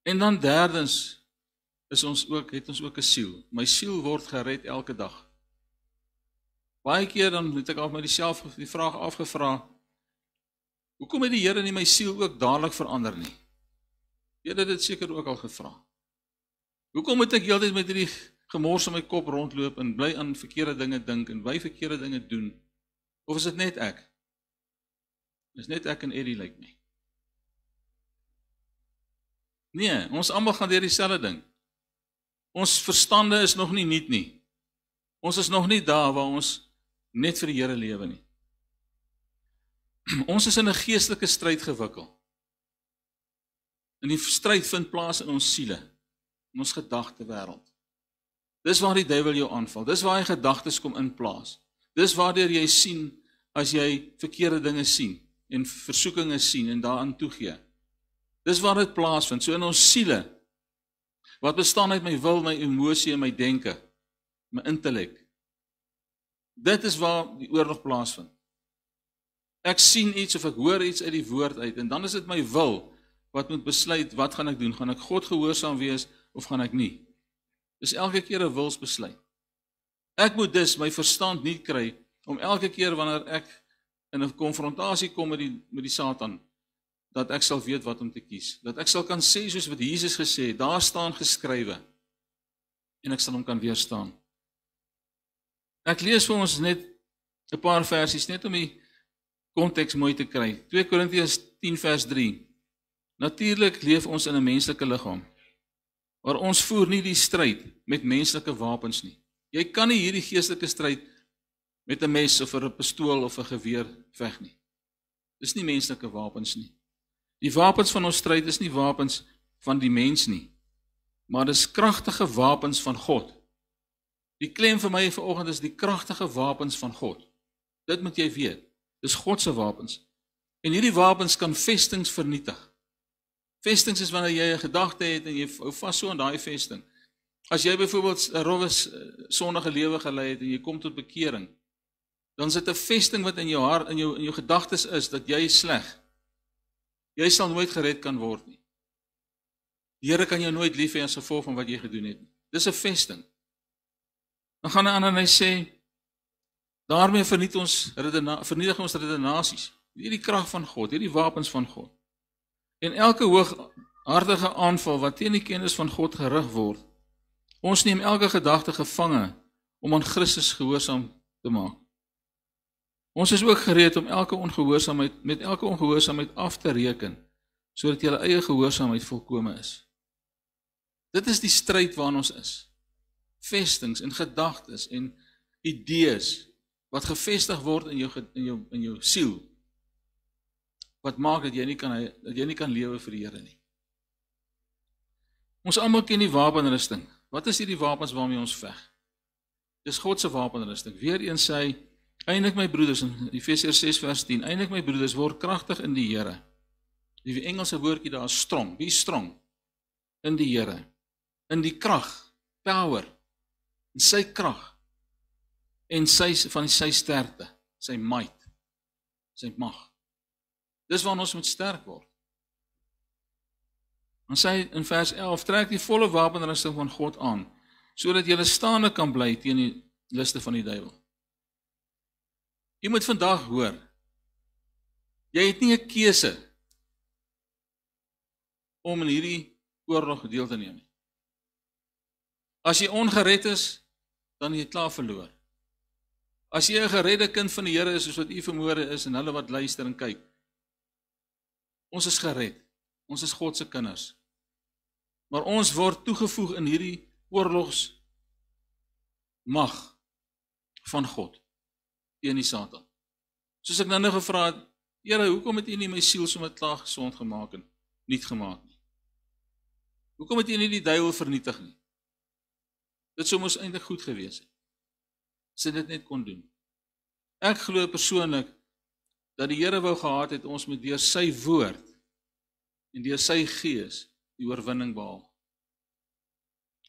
En dan derdens het ons ook 'n siel. My siel word gered elke dag. Baie keer dan het ek al myself die vraag afgevra, hoekom het die Here nie my siel ook dadelik verander nie? Jy het dit seker ook al gevra. Hoekom moet ek heeltyd met hierdie gemors in my kop rondloop en bly aan verkeerde dinge dink en bly verkeerde dinge doen? Of is dit net ek? Dis net ek en Eddie lyk my. Nee, ons almal gaan deur dieselfde ding. Ons verstande is nog nie nuut nie. Ons is nog nie daar waar ons net vir die Here lewe nie. Ons is in 'n geestelike stryd gewikkel. En die stryd vind plaas in ons siele, in ons gedagtewêreld. Dis waar die duiwel jou aanval. Dis waar hy gedagtes kom inplaas. Dis waardeur jy sien as jy verkeerde dinge sien en versoekinge sien en daaraan toegee. Dis waar dit plaasvind. So in ons siele, wat bestaan uit my wil, my emosie en my denke, my intellek. Dit is waar die oorlog plaasvind. Ek sien iets of ek hoor iets uit die woord uit en dan is dit my wil wat moet besluit wat gaan ek doen. Gaan ek God gehoorsaam wees of gaan ek nie? Dis elke keer 'n wilsbesluit. Ek moet dus my verstand nie kry om elke keer wanneer ek in 'n konfrontasie kom met die Satan, dat ek sal weet wat om te kies. Dat ek sal kan sê soos wat Jesus gesê het, daar staan geskrywe en ek sal hom kan weerstaan. Ek lees vir ons net 'n paar versies net om die konteks mooi te kry. 2 Korintiërs 10 vers 3. Natuurlik leef ons in 'n menslike liggaam, maar ons voer nie die stryd met menslike wapens nie. Jy kan nie hierdie geestelike stryd met 'n mes of 'n pistool of 'n geweer veg nie. Dis nie menslike wapens nie. Die wapens van ons stryd is nie wapens van die mens nie, maar dis kragtige wapens van God. Die klem vir my vanoggend is die kragtige wapens van God. Dit moet jy weet. Dis God se wapens. En hierdie wapens kan vestings vernietig. Vestings is wanneer jy 'n gedagte het en jy hou vas so aan daai vesting. As jy byvoorbeeld 'n rowwe sondige lewe gelei het en jy kom tot bekering, dan is dit 'n vesting wat in jou hart, in jou gedagtes is dat jy is sleg. Jy sal nooit gered kan word nie. Die Here kan jou nooit lief hê as gevolg van wat jy gedoen het nie. Dis 'n vesting. Dan gaan hy aan en hy sê, daarmee vernietig ons redenasies. Hierdie krag van God, hierdie wapens van God. En elke hooghartige aanval wat teen die kennis van God gerig word, ons neem elke gedagte gevange om aan Christus gehoorsaam te maak. Ons is ook gereed om met elke ongehoorsaamheid af te reken, sodat julle eie gehoorsaamheid volkome is. Dit is die stryd waarin ons is. Vestings en gedagtes en idees wat gevestig word in jou siel, wat maak dat jy nie kan lewe vir die Here nie. Ons almal ken die wapenrusting. Wat is hierdie wapens waarmee ons veg? Dis God se wapenrusting. Weereens sê hy, eindelik my broeders, in Efesiërs 6 vers 10, eindelik my broeders, word kragtig in die Here. Die Engelse woordjie daar is strong. Wie is strong? In die Here. In die krag, power, in sy krag, en sy sterkte, sy might, sy mag. Dis waarin ons moet sterk word. Dan sê hy in vers 11, trek die volle wapenrusting van God aan, sodat jy staande kan bly teen die liste van die duiwel. Jy moet vandag hoor, jy het nie 'n keuse om in hierdie oorlog deel te neem nie. As jy ongered is, dan jy klaar verloor. As jy 'n geredde kind van die Here is, soos wat u vermoere is, en hulle wat luister en kyk, ons is gered, ons is God se kinders. Maar ons word toegevoeg in hierdie oorlogsmag van God, teen die Satan. Soos ek nou gevra het, Here, hoekom het u nie my siel sommer klaar gesond gemaak en nuut gemaak nie? Hoekom het u nie die duiwel vernietig nie? Dit sou mos eintlik goed gewees het, as hy dit net kon doen. Ek glo persoonlik dat die Here wou gehad het ons moet deur sy woord en deur sy gees die oorwinning behaal.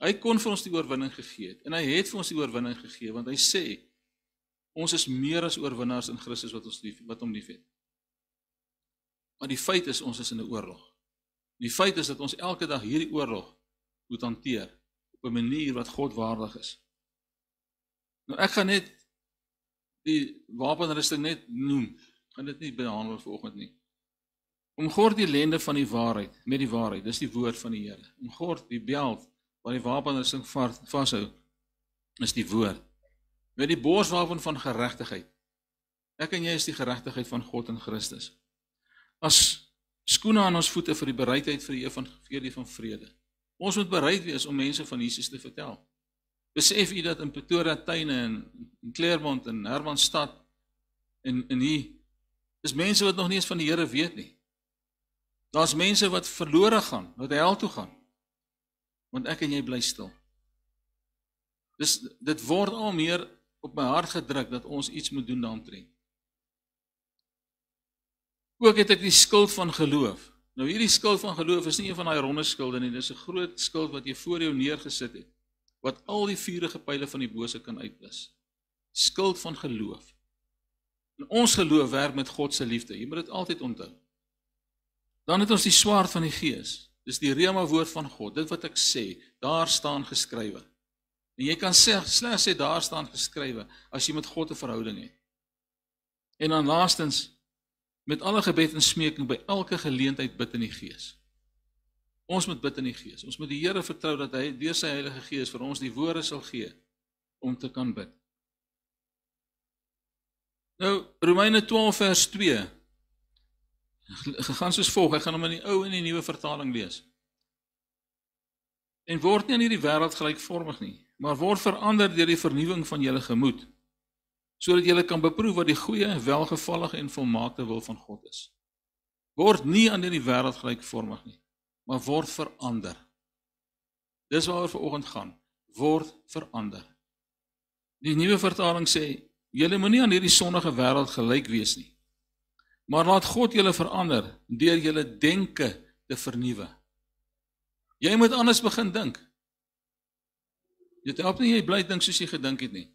Hy kon vir ons die oorwinning gegee het en hy het vir ons die oorwinning gegee want hy sê ons is meer as oorwinnaars in Christus wat hom liefhet. Maar die feit is ons is in 'n oorlog. Die feit is dat ons elke dag hierdie oorlog moet hanteer op 'n manier wat God waardig is. Nou ek gaan net die wapenrusting net noem. Ek gaan dit nie behandel vanoggend nie. Omgord die lende van die waarheid met die waarheid. Dis die woord van die Here. Omgord die beld waar die wapenrusting vashou is die woord. Met die borswapen van geregtigheid. Ek en jy is die geregtigheid van God in Christus. As skoene aan ons voete vir die bereidheid vir die evangelie van vrede. Ons moet bereid wees om mense van Jesus te vertel. Besef u dat in Pretoria tuine en in Claremont en Hermanstad en hier is mense wat nog nie eens van die Here weet nie. Daar's mense wat verlore gaan, wat hel toe gaan. Want ek en jy bly stil. Dus dit word al meer op my hart gedruk dat ons iets moet doen daaromtrent. Ook het ek die skuld van geloof. Nou hierdie skuld van geloof is nie een van daai ronde skulde nie, dis 'n groot skuld wat jy voor jou neergesit het, wat al die vuurige pile van die bose kan uitblus. Skuld van geloof. En ons geloof werk met God se liefde. Jy moet dit altyd onthou. Dan het ons die swaard van die Gees. Dis die rema woord van God. Dit wat ek sê, daar staan geskrywe. En jy kan slegs sê daar staan geskrywe as jy met God 'n verhouding het. En dan laastens met alle gebed en smeking by elke geleentheid bid in die Gees. Ons moet bid in die Gees. Ons moet die Here vertrou dat hy deur sy Heilige Gees vir ons die woorde sal gee om te kan bid. Nou Romeine 12 vers 2 gegaan soos volg. Ek gaan hom in die ou en die nuwe vertaling lees. En word nie aan hierdie wêreld gelykvormig nie, maar word verander deur die vernuwing van julle gemoed, sodat julle kan beproef wat die goeie, welgevallige en volmaakte wil van God is. Word nie aan hierdie wêreld gelykvormig nie, maar word verander. Dis waaroor vanoggend gaan. Word verander. Die nuwe vertaling sê, julle moenie aan hierdie sondige wêreld gelyk wees nie, maar laat God julle verander deur julle denke te vernuwe. Jy moet anders begin dink. Dit help nie jy bly dink soos jy gedink het nie.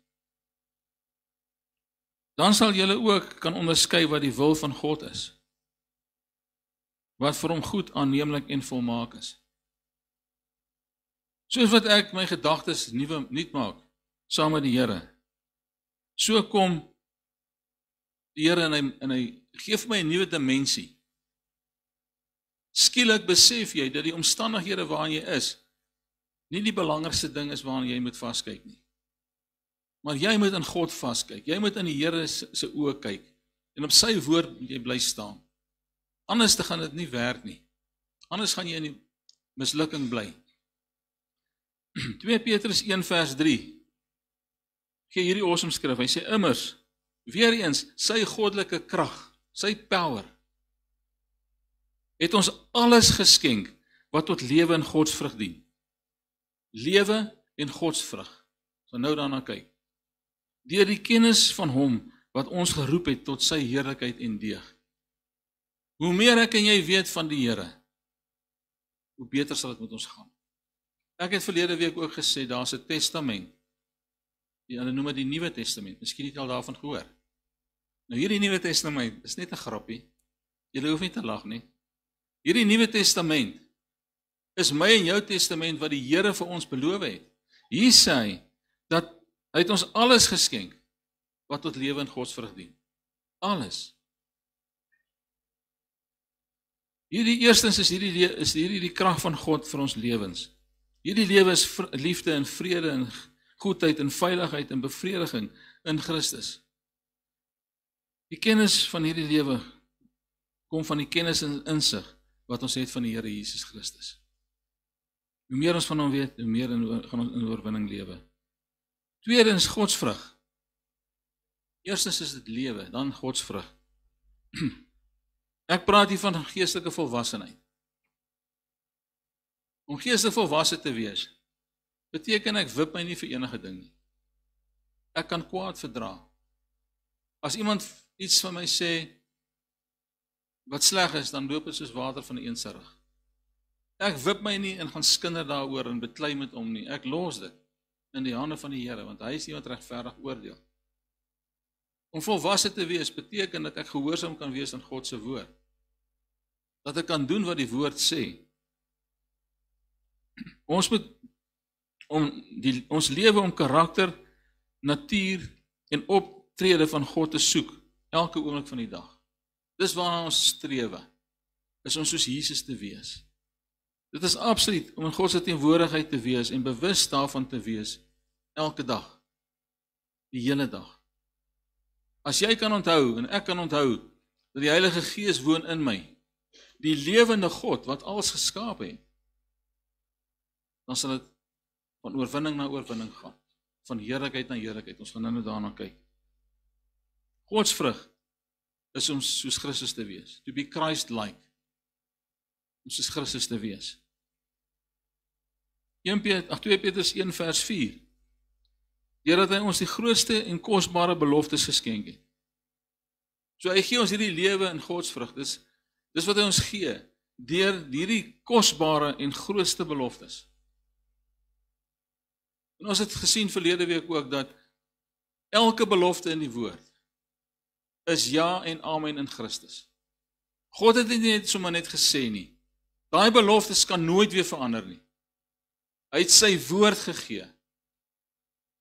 Dan sal julle ook kan onderskei wat die wil van God is. Wat vir hom goed, aanneemlik en volmaak is. Soos wat ek my gedagtes nuut maak, saam met die Here. So kom die Here en hy gee vir my 'n nuwe dimensie. Skielik besef jy dat die omstandighede waarin jy is, nie die belangrikste ding is waarna jy moet vaskyk nie. Maar jy moet in God vaskyk. Jy moet in die Here se oë kyk en op sy woord moet jy bly staan. Anders te gaan dit nie werk nie. Anders gaan jy in die mislukking bly. 2 Petrus 1 vers 3 gee hierdie awesome skrif. Hy sê immers, weer eens, sy goddelike krag, sy power, het ons alles geskenk wat tot lewe en godsvrug dien. Lewe en godsvrug. So nou daarna kyk. Deur die kennis van hom wat ons geroep het tot sy heerlikheid en deeg. Hoe meer ek en jy weet van die Here, hoe beter sal dit met ons gaan. Ek het verlede week ook gesê, daar's 'n testament. Hulle noem dit die Nuwe Testament. Miskien het jy al daarvan gehoor. Nou hierdie Nuwe Testament is net 'n grappie. Jy hoef nie te lag nie. Hierdie Nuwe Testament is my en jou testament wat die Here vir ons beloof het. Hier sê hy dat hy het ons alles geskenk wat tot lewe en godsvrug dien. Alles. Hierdie eerstens is hierdie die krag van God vir ons lewens. Hierdie lewe is liefde en vrede en goedheid en veiligheid en bevrediging in Christus. Die kennis van hierdie lewe kom van die kennis en insig wat ons het van die Here Jesus Christus. Hoe meer ons van hom weet, hoe meer gaan ons in oorwinning lewe. Tweedens, godsvrug. Eerstens is dit lewe, dan godsvrug. Ek praat hier van geestelike volwassenheid. Om geestelik volwasse te wees, beteken ek wip my nie vir enige ding nie. Ek kan kwaad verdra. As iemand iets van my sê wat sleg is, dan loop dit soos water van die een rug. Ek wip my nie en gaan skinder daaroor en beklei met hom nie. Ek los dit in die hande van die Here, want hy is die wat regverdig oordeel. Om volwasse te wees beteken dat ek gehoorsaam kan wees aan God se woord. Dat ek kan doen wat die woord sê. Ons moet ons lewe om karakter, natuur en optrede van God te soek elke oomblik van die dag. Dis waarna ons strewe. Is om soos Jesus te wees. Dit is absoluut om in God se teenwoordigheid te wees en bewus daarvan te wees elke dag. Die hele dag. As jy kan onthou en ek kan onthou dat die Heilige Gees woon in my, die lewende God wat alles geskaap het, dan sal dit van oorwinning na oorwinning gaan. Van heerlikheid na heerlikheid. Ons gaan nou daarna kyk. Godsvrug is om soos Christus te wees. To be Christ-like. Om soos Christus te wees. 2 Petrus 1 vers 4. Deurdat hy ons die grootste en kosbare beloftes geskenk het. So hy gee ons hierdie lewe in godsvrug. Dis wat hy ons gee. Deur hierdie kosbare en grootste beloftes. En ons het gesien verlede week ook dat elke belofte in die woord is ja en amen in Christus. God het dit nie sommer net gesê nie. Daai beloftes kan nooit weer verander nie. Hy het sy woord gegee.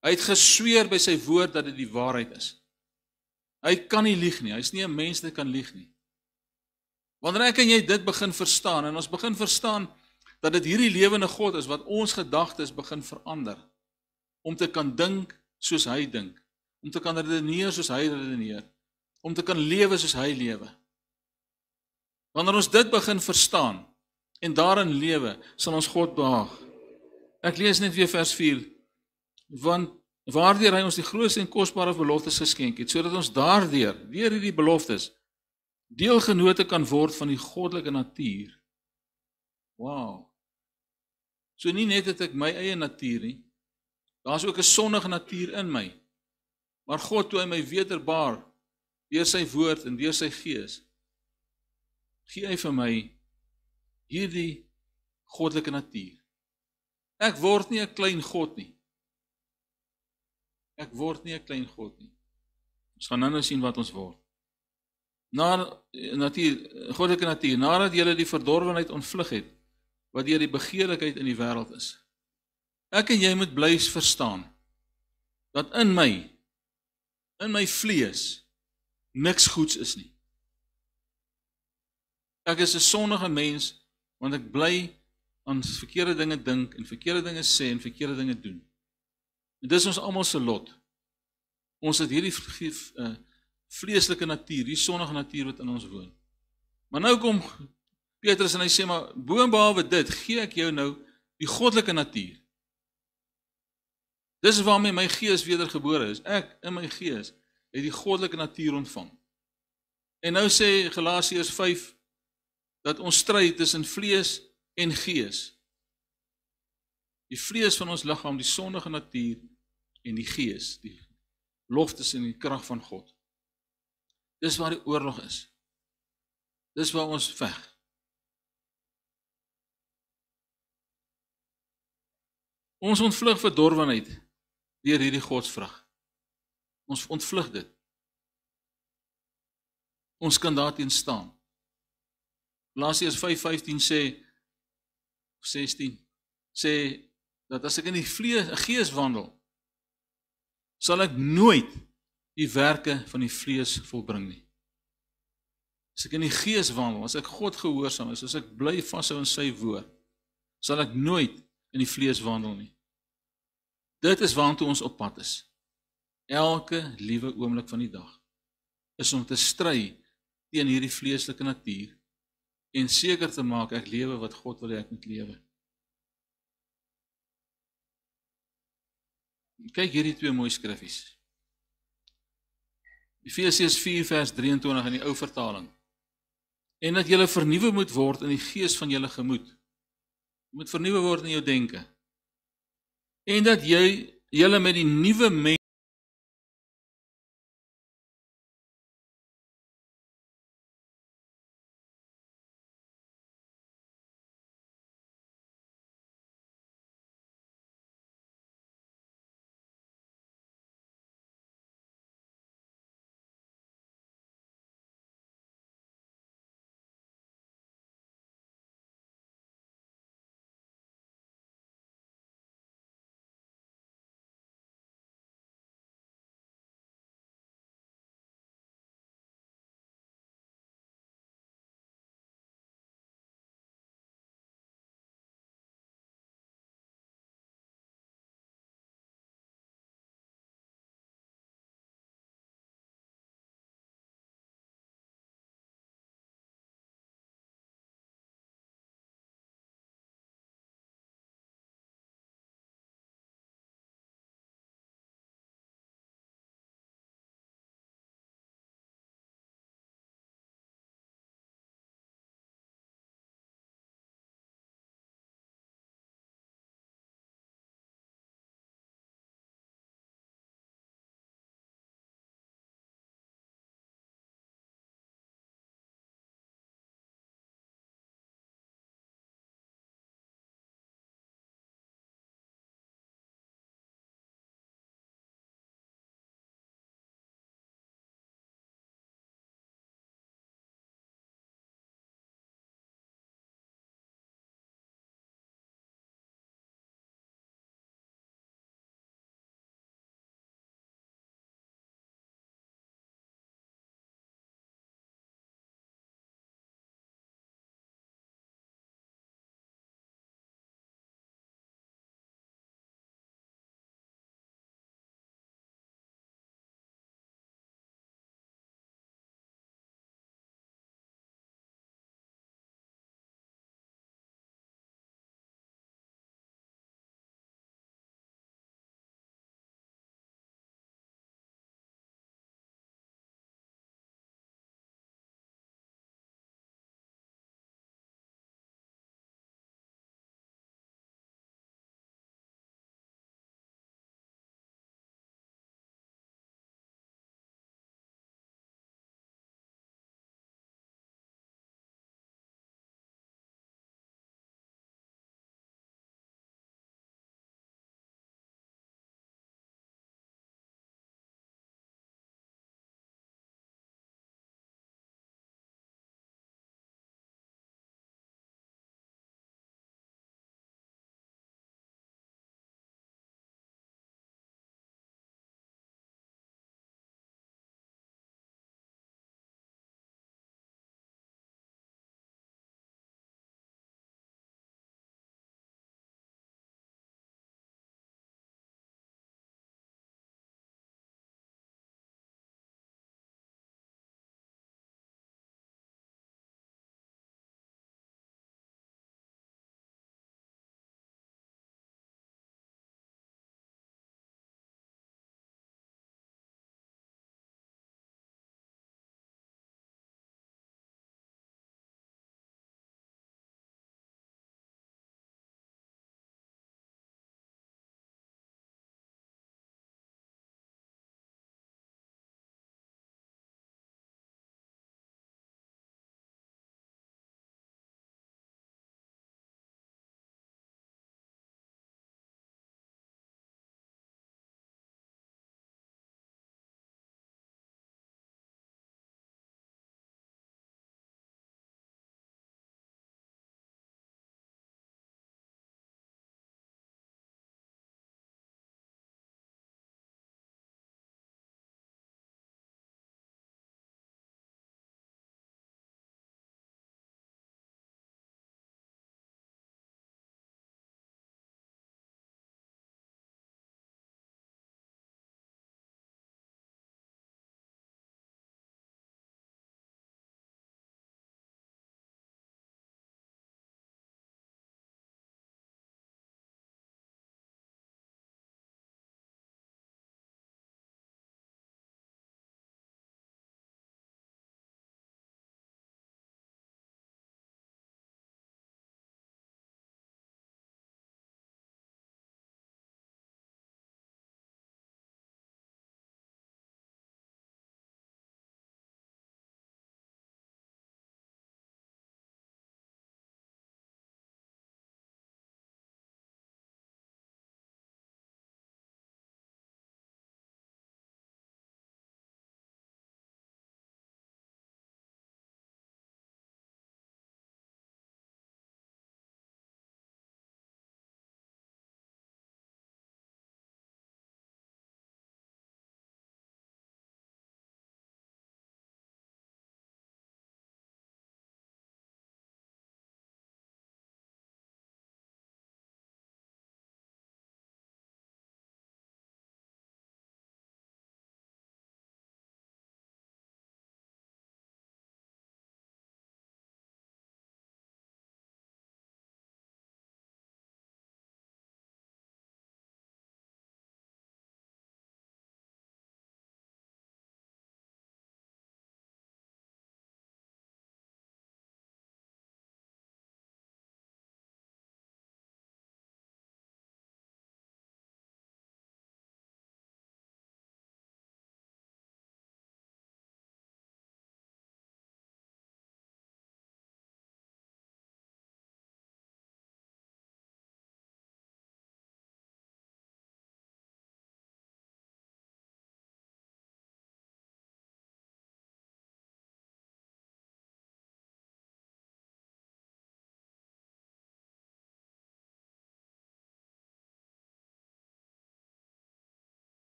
Hy het gesweer by sy woord dat dit die waarheid is. Hy kan nie lieg nie. Hy is nie 'n mens wat kan lieg nie. Wanneer ek en jy dit begin verstaan en ons begin verstaan dat dit hierdie lewende God is wat ons gedagtes begin verander. Om te kan dink soos hy dink. Om te kan redeneer soos hy redeneer. Om te kan lewe soos hy lewe. Wanneer ons dit begin verstaan en daarin lewe, sal ons God behaag. Ek lees net weer vers 4. Want waardeur hy ons die grootste en kosbare beloftes geskenk het, sodat ons deur hierdie beloftes, deelgenote kan word van die goddelike natuur. Wow. So nie net het ek my eie natuur nie, daar is ook 'n sondige natuur in my. Maar God, toe hy my wederbaar, deur sy woord en deur sy gees, gee hy vir my hierdie goddelike natuur. Ek word nie 'n klein God nie. Ek word nie 'n klein God nie. Ons gaan nou sien wat ons word. Goddelike natuur, nadat jy die verdorwenheid ontvlug het, wat deur die begeerlikheid in die wêreld is. Ek en jy moet bly verstaan, dat in my vlees, niks goeds is nie. Ek is 'n sondige mens, want ek bly aan verkeerde dinge dink, en verkeerde dinge sê, en verkeerde dinge doen. En dis ons almal se lot. Ons het hierdie vleeslike natuur, die sondige natuur wat in ons woon. Maar nou kom Petrus en hy sê, maar boonbehalwe dit, gee ek jou nou die goddelike natuur. Dis waarmee my gees wedergebore is. Ek in my gees het die goddelike natuur ontvang. En nou sê Galasiërs 5 dat ons stry tussen vlees en gees. Die vlees van ons liggaam, die sondige natuur en die gees, die beloftes en die krag van God. Dis waar die oorlog is. Dis waar ons veg. Ons ontvlug verdorwenheid deur hierdie godsvrug. Ons ontvlug dit. Ons kan daarteen staan. Galasiërs 5:15 sê, 16, sê, dat as ek in die gees wandel, sal ek nooit die werke van die vlees volbring nie. As ek in die gees wandel, as ek God gehoorsaam is, as ek bly vashou in sy woord, sal ek nooit in die vlees wandel nie. Dit is waartoe ons op pad is. Elke liewe oomblik van die dag is om te stry teen hierdie vleeslike natuur en seker te maak ek lewe wat God wil hê ek moet lewe. Kyk hierdie twee mooi skriffies. Efesiërs 4 vers 23 in die ou vertaling. En dat julle vernuwe moet word in die gees van julle gemoed. Jy moet vernuwe word in jou denke. En dat julle met die nuwe mens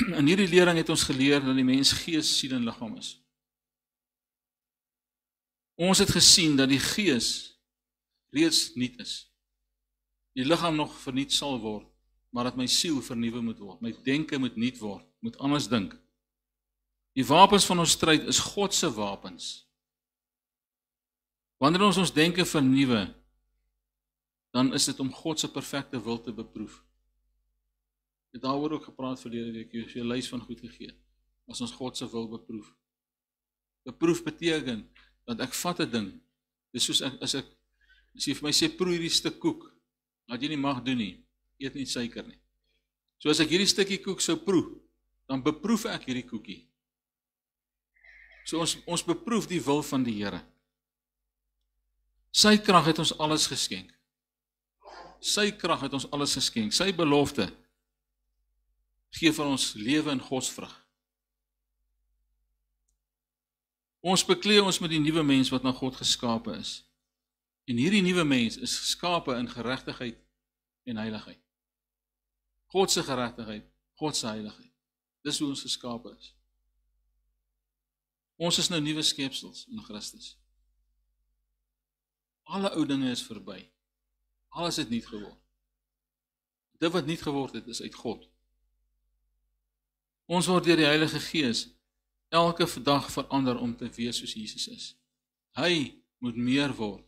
In hierdie lering het ons geleer dat die mens gees, siel en liggaam is. Ons het gesien dat die gees reeds nuut is. Die liggaam nog vernuut sal word, maar dat my siel vernuwe moet word. My denke moet nuut word, moet anders dink. Die wapens van ons stryd is God se wapens. Wanneer ons denke vernuwe, dan is dit om God se perfekte wil te beproef. Ek het daaroor ook gepraat verlede week, jy het 'n lys van goed gegee, as ons God se wil beproef. Beproef beteken, dat ek vat 'n ding, dis soos as jy vir my sê, proe hierdie stuk koek, wat jy nie mag doen nie, eet nie suiker nie. So as ek hierdie stukkie koek sou proe, dan beproef ek hierdie koekie. So ons beproef die wil van die Here. Sy krag het ons alles geskenk. Sy krag het ons alles geskenk. Sy belofte gee vir ons lewe in godsvrug. Ons beklee ons met die nuwe mens wat na God geskape is. En hierdie nuwe mens is geskape in geregtigheid en heiligheid. God se geregtigheid, God se heiligheid. Dis hoe ons geskape is. Ons is nou nuwe skepsels in Christus. Alle ou dinge is verby. Alles het nuut geword. Dit wat nuut geword het, is uit God. Ons word deur die Heilige Gees elke dag verander om te wees soos Jesus is. Hy moet meer word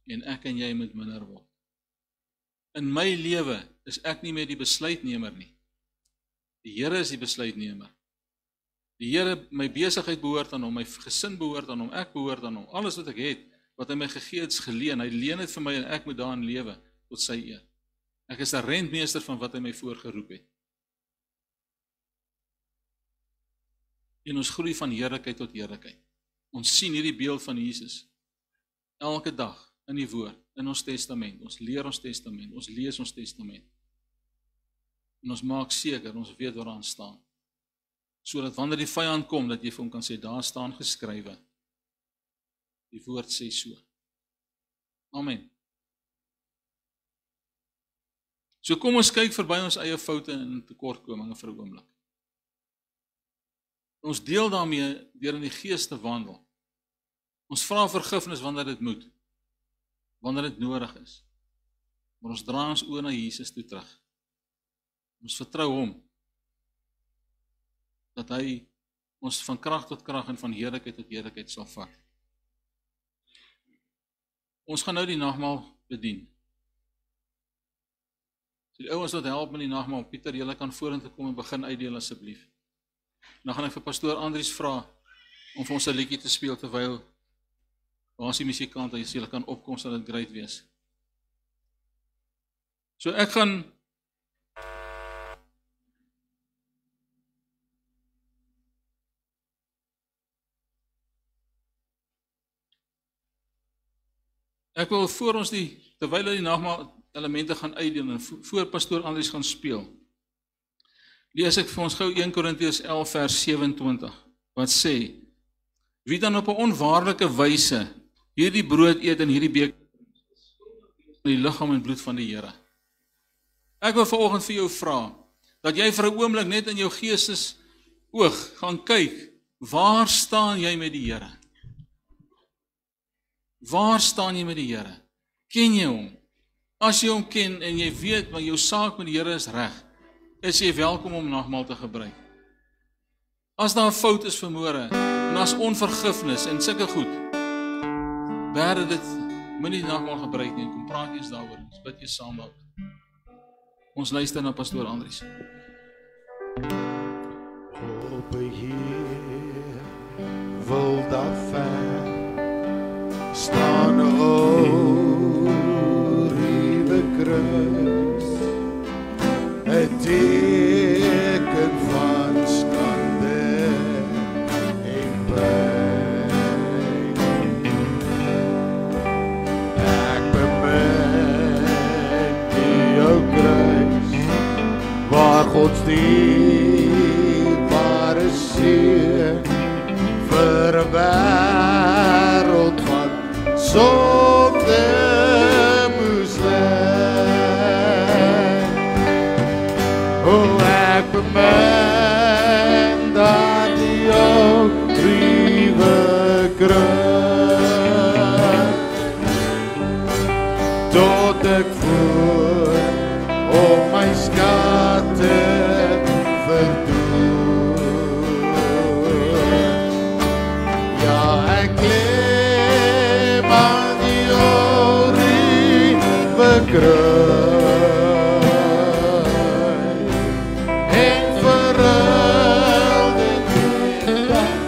en ek en jy moet minder word. In my lewe is ek nie meer die besluitnemer nie. Die Here is die besluitnemer. Die Here, my besigheid behoort aan hom, my gesin behoort aan hom, ek behoort aan hom. Alles wat ek het, wat hy my gegee het, is geleen. Hy leen het vir my en ek moet daarin lewe tot sy eer. Ek is 'n rentmeester van wat hy my voorgeroep het. En ons groei van heerlikheid tot heerlikheid. Ons sien hierdie beeld van Jesus elke dag in die woord, in ons testament. Ons leer ons testament, ons lees ons testament. En ons maak seker, ons weet waaraan staan. Sodat wanneer die vyand kom, dat jy vir hom kan sê, daar staan geskrywe. Die woord sê so. Amen. So kom ons kyk verby ons eie foute en tekortkominge vir 'n oomblik. Ons deel daarmee deur in die Gees te wandel. Ons vra vergifnis wanneer dit moet, wanneer dit nodig is. Maar ons draai ons oë na Jesus toe terug. Ons vertrou hom, dat hy ons van krag tot krag en van heerlikheid tot heerlikheid sal vat. Ons gaan nou die nagmaal bedien. So die ouens wat help met die nagmaal, Pieter, julle kan vorentoe kom en begin uitdeel asseblief. Dan gaan ek vir pastoor Andries vra om vir ons 'n liedjie te speel terwyl waar is die musikant, as julle kan opkom, sal dit great wees. So ek wil voor ons terwyl hulle die nagmaal elemente gaan uitdeel en voor pastoor Andries gaan speel, lees ek vir ons gou 1 Korintiërs 11 vers 27, wat sê, wie dan op 'n onwaarlike wyse hierdie brood eet en hierdie beker die liggaam en bloed van die Here. Ek wil vanoggend vir jou vra, dat jy vir 'n oomblik net in jou geestes oog gaan kyk, waar staan jy met die Here? Waar staan jy met die Here? Ken jy hom? As jy hom ken en jy weet, maar jou saak met die Here is reg, is jy welkom om nagmaal te gebruik. As daar 'n fout is vanmôre, en as onvergifnis en sulke goed, berde dit, moenie die nagmaal gebruik nie, kom praat eens daaroor, ons bid jy saam daar. Ons luister na pastoor Andries. Op 'n Heer wil daar ver staan oor die kruis, 'n teken van skande en pyn. Ek bemin jou kruis, waar Gods dierbare seun vir 'n wêreld van sonde moes lê. O, ek bemin my skatte verdoen. Ja, ek klim aan die ooriewe kruis en verruil dit weer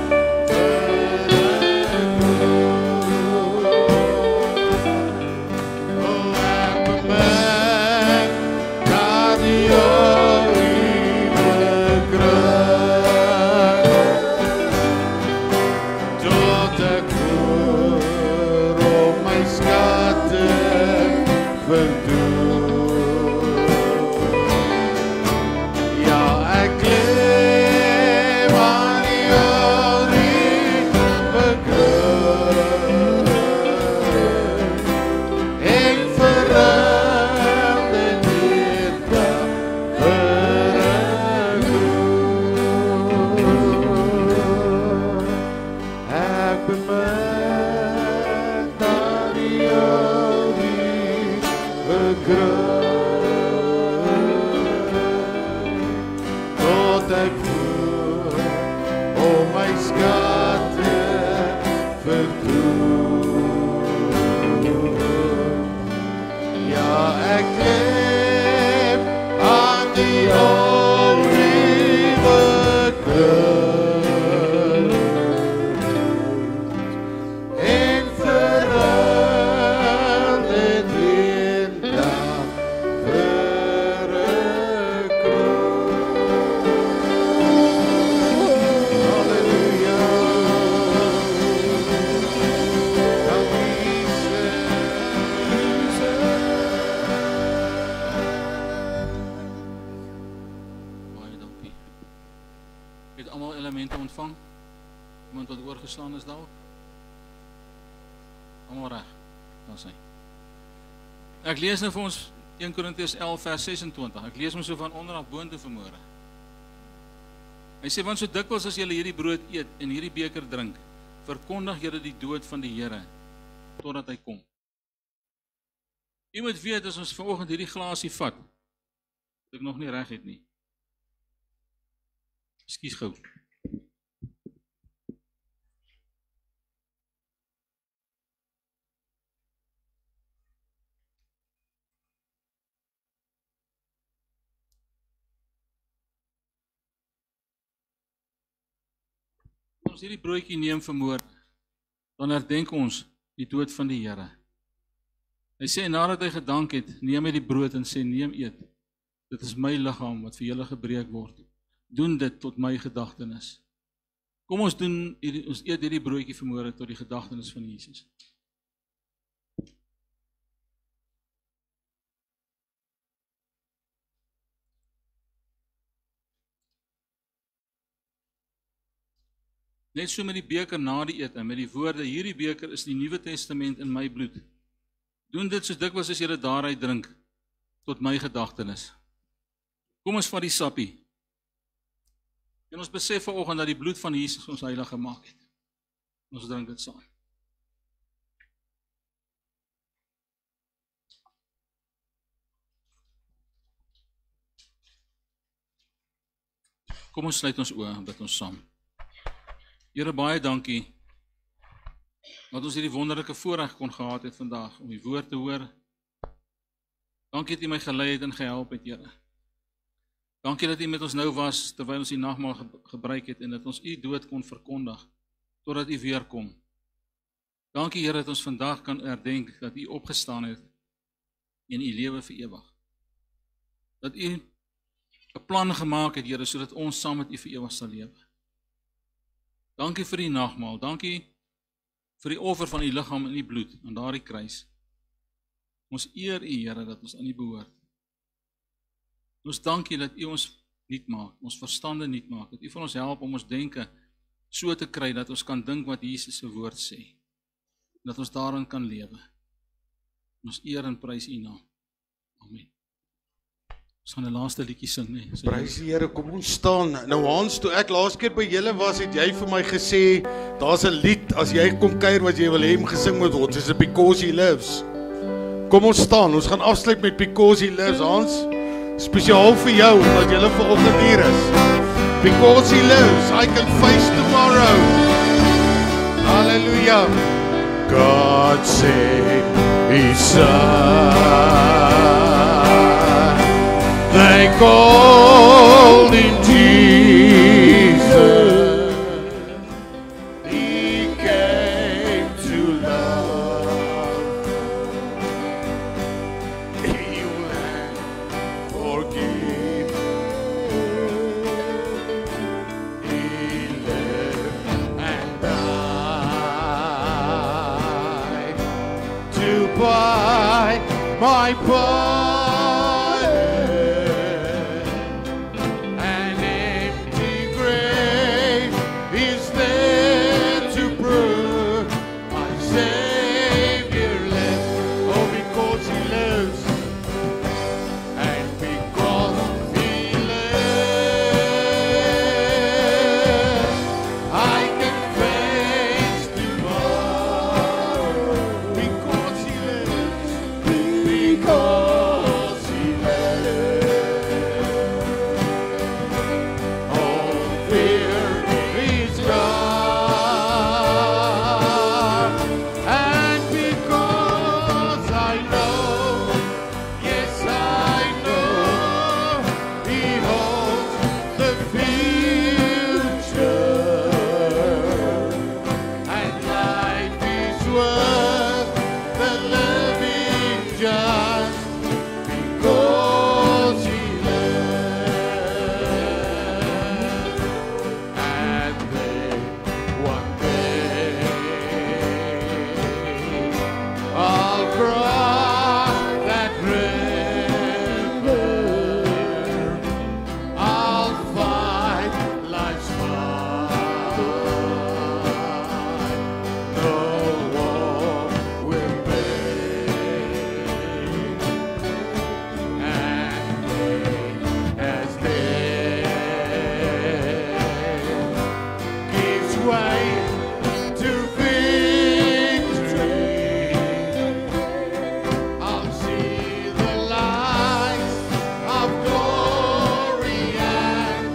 Ek lees nou vir ons 1 Korintiërs 11 vers 26. Ek lees hom so van onder na boontoe vanmôre. Hy sê, want so dikwels as julle hierdie brood eet en hierdie beker drink, verkondig julle die dood van die Here totdat hy kom. Jy moet weet as ons vanoggend hierdie glasie vat, dat ek nog nie reg het nie. Ekskuus gou. Ons hierdie broodjie neem vanmôre, dan herdenk ons die dood van die Here. Hy sê, nadat hy gedank het, neem hy die brood en sê, neem eet. Dit is my liggaam wat vir julle gebreek word. Doen dit tot my gedagtenis. Kom ons ons eet hierdie broodjie vanmôre tot die gedagtenis van Jesus. Net so met die beker na die ete, met die woorde, hierdie beker is die Nuwe Testament in my bloed. Doen dit so dikwels as julle daaruit drink, tot my gedagtenis. Kom ons vat die sappie. En ons besef vanoggend dat die bloed van Jesus ons heilig gemaak het. Ons drink dit saam. Kom ons sluit ons oë en bid ons saam. Here, baie dankie dat ons hierdie wonderlike voorreg kon gehad het vandag om die woord te hoor. Dankie dat U my gelei het en gehelp het, Here. Dankie dat U met ons nou was terwyl ons die nagmaal gebruik het en dat ons U dood kon verkondig totdat U weer kom. Dankie, Here, dat ons vandag kan herdenk dat U opgestaan het en U lewe vir ewig. Dat U 'n plan gemaak het, Here, sodat ons saam met U vir ewig sal lewe. Dankie vir die nagmaal, dankie vir die offer van U liggaam en U bloed aan daardie kruis. Ons eer U, Here, dat ons aan U behoort. Ons dankie dat U ons nuut maak, ons verstande nuut maak, dat U vir ons help om ons denke so te kry dat ons kan dink wat Jesus se woord sê, dat ons daarin kan lewe. Ons eer en prys U naam. Amen. Ons gaan 'n laaste liedjie sing, nee. Prys die Here, kom ons staan. Nou Hans, toe ek laas keer by julle was, het jy vir my gesê, daar's 'n lied, as jy kom kuier wat jy wil hê gesing moet word, dis Because He Lives. Kom ons staan, ons gaan afsluit met Because He Lives. Hans, Spesiaal vir jou, omdat jy vanoggend hier is. Because he lives, I can face tomorrow. Hallelujah. God sent his son. They called him Jesus. He came to love, heal and forgive. He lived and died to buy my pardon. An empty grave is there to prove my Savior lives. Oh, because he lives, and because he lives, I can face tomorrow. Because he lives, because he lives, all fear is gone. And because I know, yes I know, he holds the future, and life is worth the living just because he lives. And then one day I'll cross that river, I'll find life's fight. No war will break, and as death gives way to victory, I'll see the lights of glory, and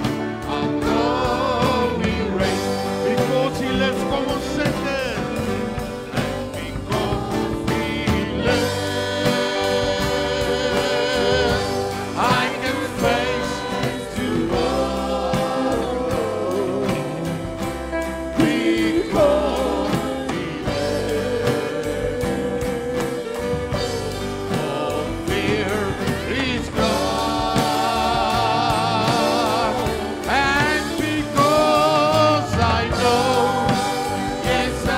I'll know he reigns. Because he lives, como se and because he lives, I can face tomorrow. Because he lives, all fear is gone. And because I know, yes I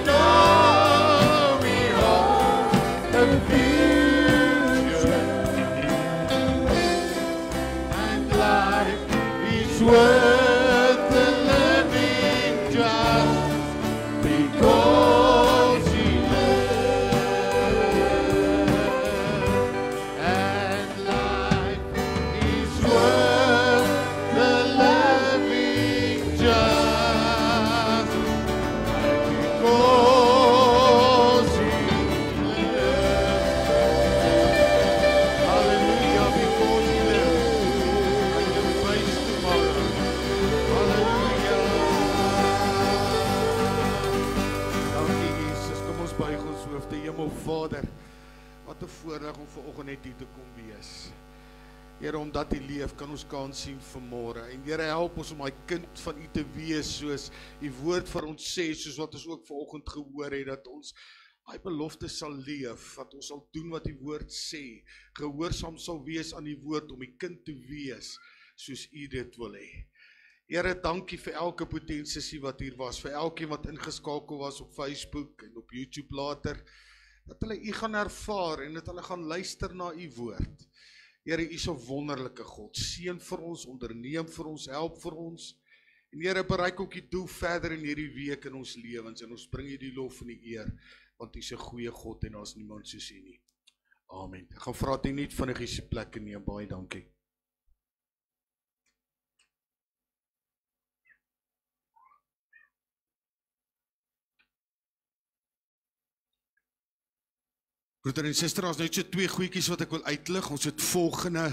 know, we hold the future, and life is worth the living just because he lives. And life is worth the living just because he lives. Hallelujah, because he lives, I can face tomorrow. Hallelujah. Dankie Jesus, kom ons buig ons hoofde. Hemelvader, wat 'n voorreg om vanoggend net hier te kom wees. Here, omdat U leef, kan ons kans sien vanmôre. En Here, help ons om daai kind van U te wees, soos U woord vir ons sê, soos wat ons ook vanoggend gehoor het, dat ons daai belofte sal leef, dat ons sal doen wat U woord sê, gehoorsaam sal wees aan U woord, om U kind te wees, soos U dit wil hê. Here, dankie vir elke potensiesie wat hier was, vir elkeen wat ingeskakel was op Facebook en op YouTube later, dat hulle U gaan ervaar en dat hulle gaan luister na U woord. Here, U is 'n wonderlike God. Seën vir ons, onderneem vir ons, help vir ons. En Here, bereik ook die doel verder in hierdie week in ons lewens, en ons bring U die lof en die eer, want U is 'n goeie God en daar is niemand soos U nie. Amen. Ek gaan vra dat U net vinnig die plekke neem. Baie dankie. Broeder en suster, ons net so twee goedjies wat ek wil uitlig. Ons het volgende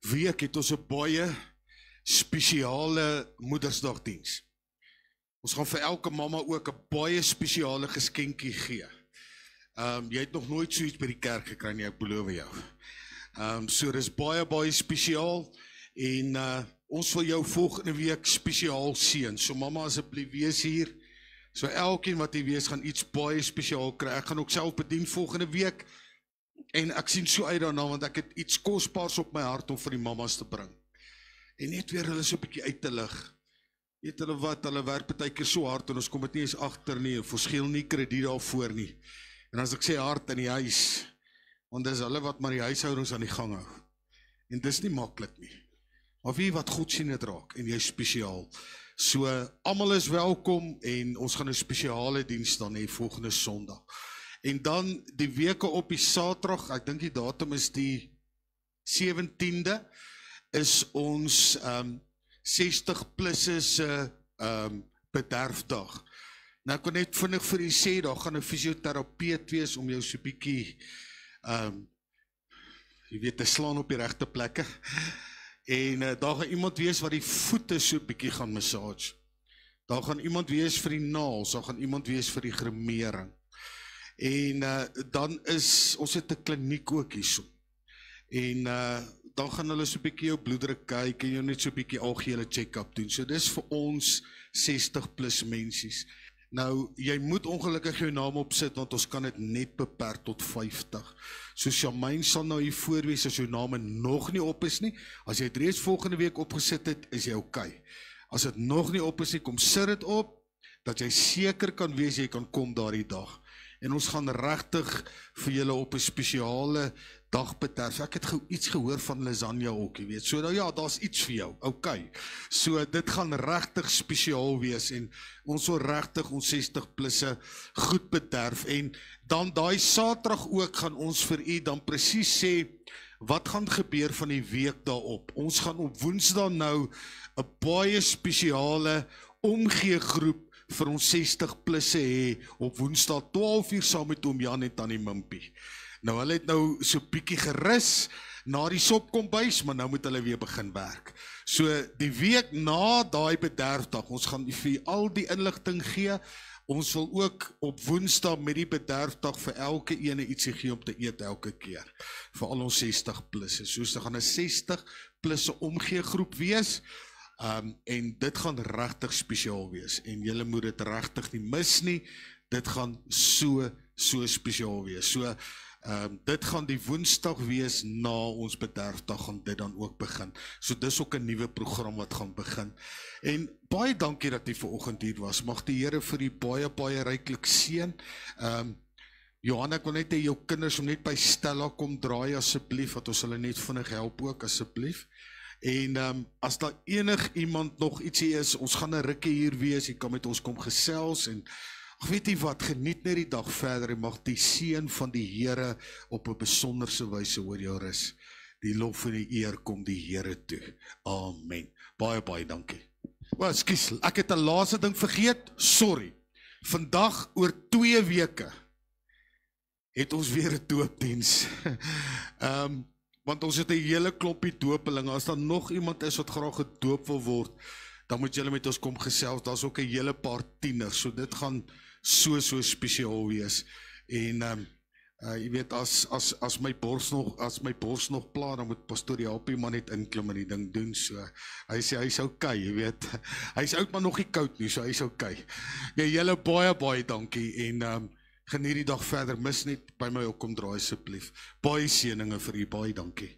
week het ons 'n baie spesiale Moedersdagdiens. Ons gaan vir elke mamma ook 'n baie spesiale geskenkie gee. Jy het nog nooit so iets by die kerk gekry nie, ek beloof jou. So dis baie spesiaal en ons wil jou volgende week spesiaal seën. So mamma, asseblief wees hier. So elkeen wat hier wees gaan iets baie spesiaal kry. Ek gaan ook self bedien volgende week en ek sien so uit daarna want ek het iets kosbaars op my hart om vir die mammas te bring. En net weer hulle so 'n bietjie uit te lig. Weet hulle wat, hulle werk partykeer so hard en ons kom dit nie eens agter nie, of ons skeel nie krediet daarvoor nie. En as ek sê hard in die huis, want dis hulle wat maar die huishoudings aan die gang hou. En dis nie maklik nie. Maar wie wat God sien dit raak en jy spesiaal. So almal is welkom en ons gaan 'n spesiale diens dan hê volgende Sondag. En dan die weke op die Saterdag, ek dink die datum is die 17de, is ons 60+ se bederfdag. Nou ek wil net vinnig vir u sê, daar gaan 'n fisioterapeut wees om jou so 'n bietjie jy weet te slaan op die regte plekke. En daar gaan iemand wees wat die voete so 'n bietjie gaan massage. Daar gaan iemand wees vir die naels, daar gaan iemand wees vir die gremering. En dan is ons het 'n kliniek ook hierso. En dan gaan hulle so 'n bietjie jou bloeddruk kyk en jou net so 'n bietjie algehele check-up doen. So dis vir ons 60+ mensies. Nou, jy moet ongelukkig jou naam opsit, want ons kan dit net beperk tot 50. So Shamaine sal nou hier voorwees as jou name nog nie op is nie. As jy het reeds volgende week opgesit het, is jy okay. As dit nog nie op is nie, kom sit dit op, dat jy seker kan wees jy kan kom daardie dag. En ons gaan regtig vir julle op 'n spesiale dag bederf. Ek het iets gehoor van lasagne ook, jy weet. So nou ja, daar's iets vir jou. Okay. So dit gaan regtig spesiaal wees en ons wil regtig ons 60+ goed bederf. En dan daai Saterdag ook gaan ons vir u dan presies sê wat gaan gebeur van die week daarop. Ons gaan op Woensdag nou 'n baie spesiale omgeegroep vir ons 60+ hê op Woensdag 12:00 saam met oom Jan en tannie Mimpie. Nou hulle het nou so bietjie gerus na die sopkombuis, maar nou moet hulle weer begin werk. So die week na daai bederfdag, ons gaan vir al die inligting gee. Ons wil ook op Woensdag met die bederfdag vir elke ene ietsie gee om te eet elke keer. Vir al ons 60+. So dit gaan 'n 60+ omgeegroep wees. En dit gaan regtig spesiaal wees. En julle moet dit regtig nie mis nie. Dit gaan so spesiaal wees. So dit gaan die Woensdag wees na ons bederfdag gaan dit dan ook begin. So dis ook 'n nuwe program wat gaan begin. En baie dankie dat jy vanoggend hier was. Mag die Here vir u baie ryklik seën. Johan, ek wil net hê jou kinders om net by Stella kom draai asseblief, dat ons hulle net vinnig help ook asseblief. En as daar enig iemand nog ietsie is, ons gaan 'n rukkie hier wees, jy kan met ons kom gesels en weet jy wat, geniet net die dag verder en mag die seën van die Here op 'n besonderse wyse oor jou rus. Die lof en die eer kom die Here toe. Amen. Baie dankie. Ekskuus, ek het 'n laaste ding vergeet. Sorry. Vandag oor 2 weke het ons weer 'n doopdiens. Want ons het 'n hele klompie doopelinge. As daar nog iemand is wat graag gedoop wil word, dan moet julle met ons kom gesels. Daar's ook 'n hele paar tieners. So dit gaan so spesiaal wees. En jy weet as my bors nog pla, dan moet pastoor Japie maar net inklim en die ding doen. So hy sê hy's okay, jy weet. Hy's oud maar nog nie koud nie, so hy's okay. Ja, julle baie dankie en geniet die dag verder. Mis net by my opkom draai asseblief. Baie seëninge vir u, baie dankie.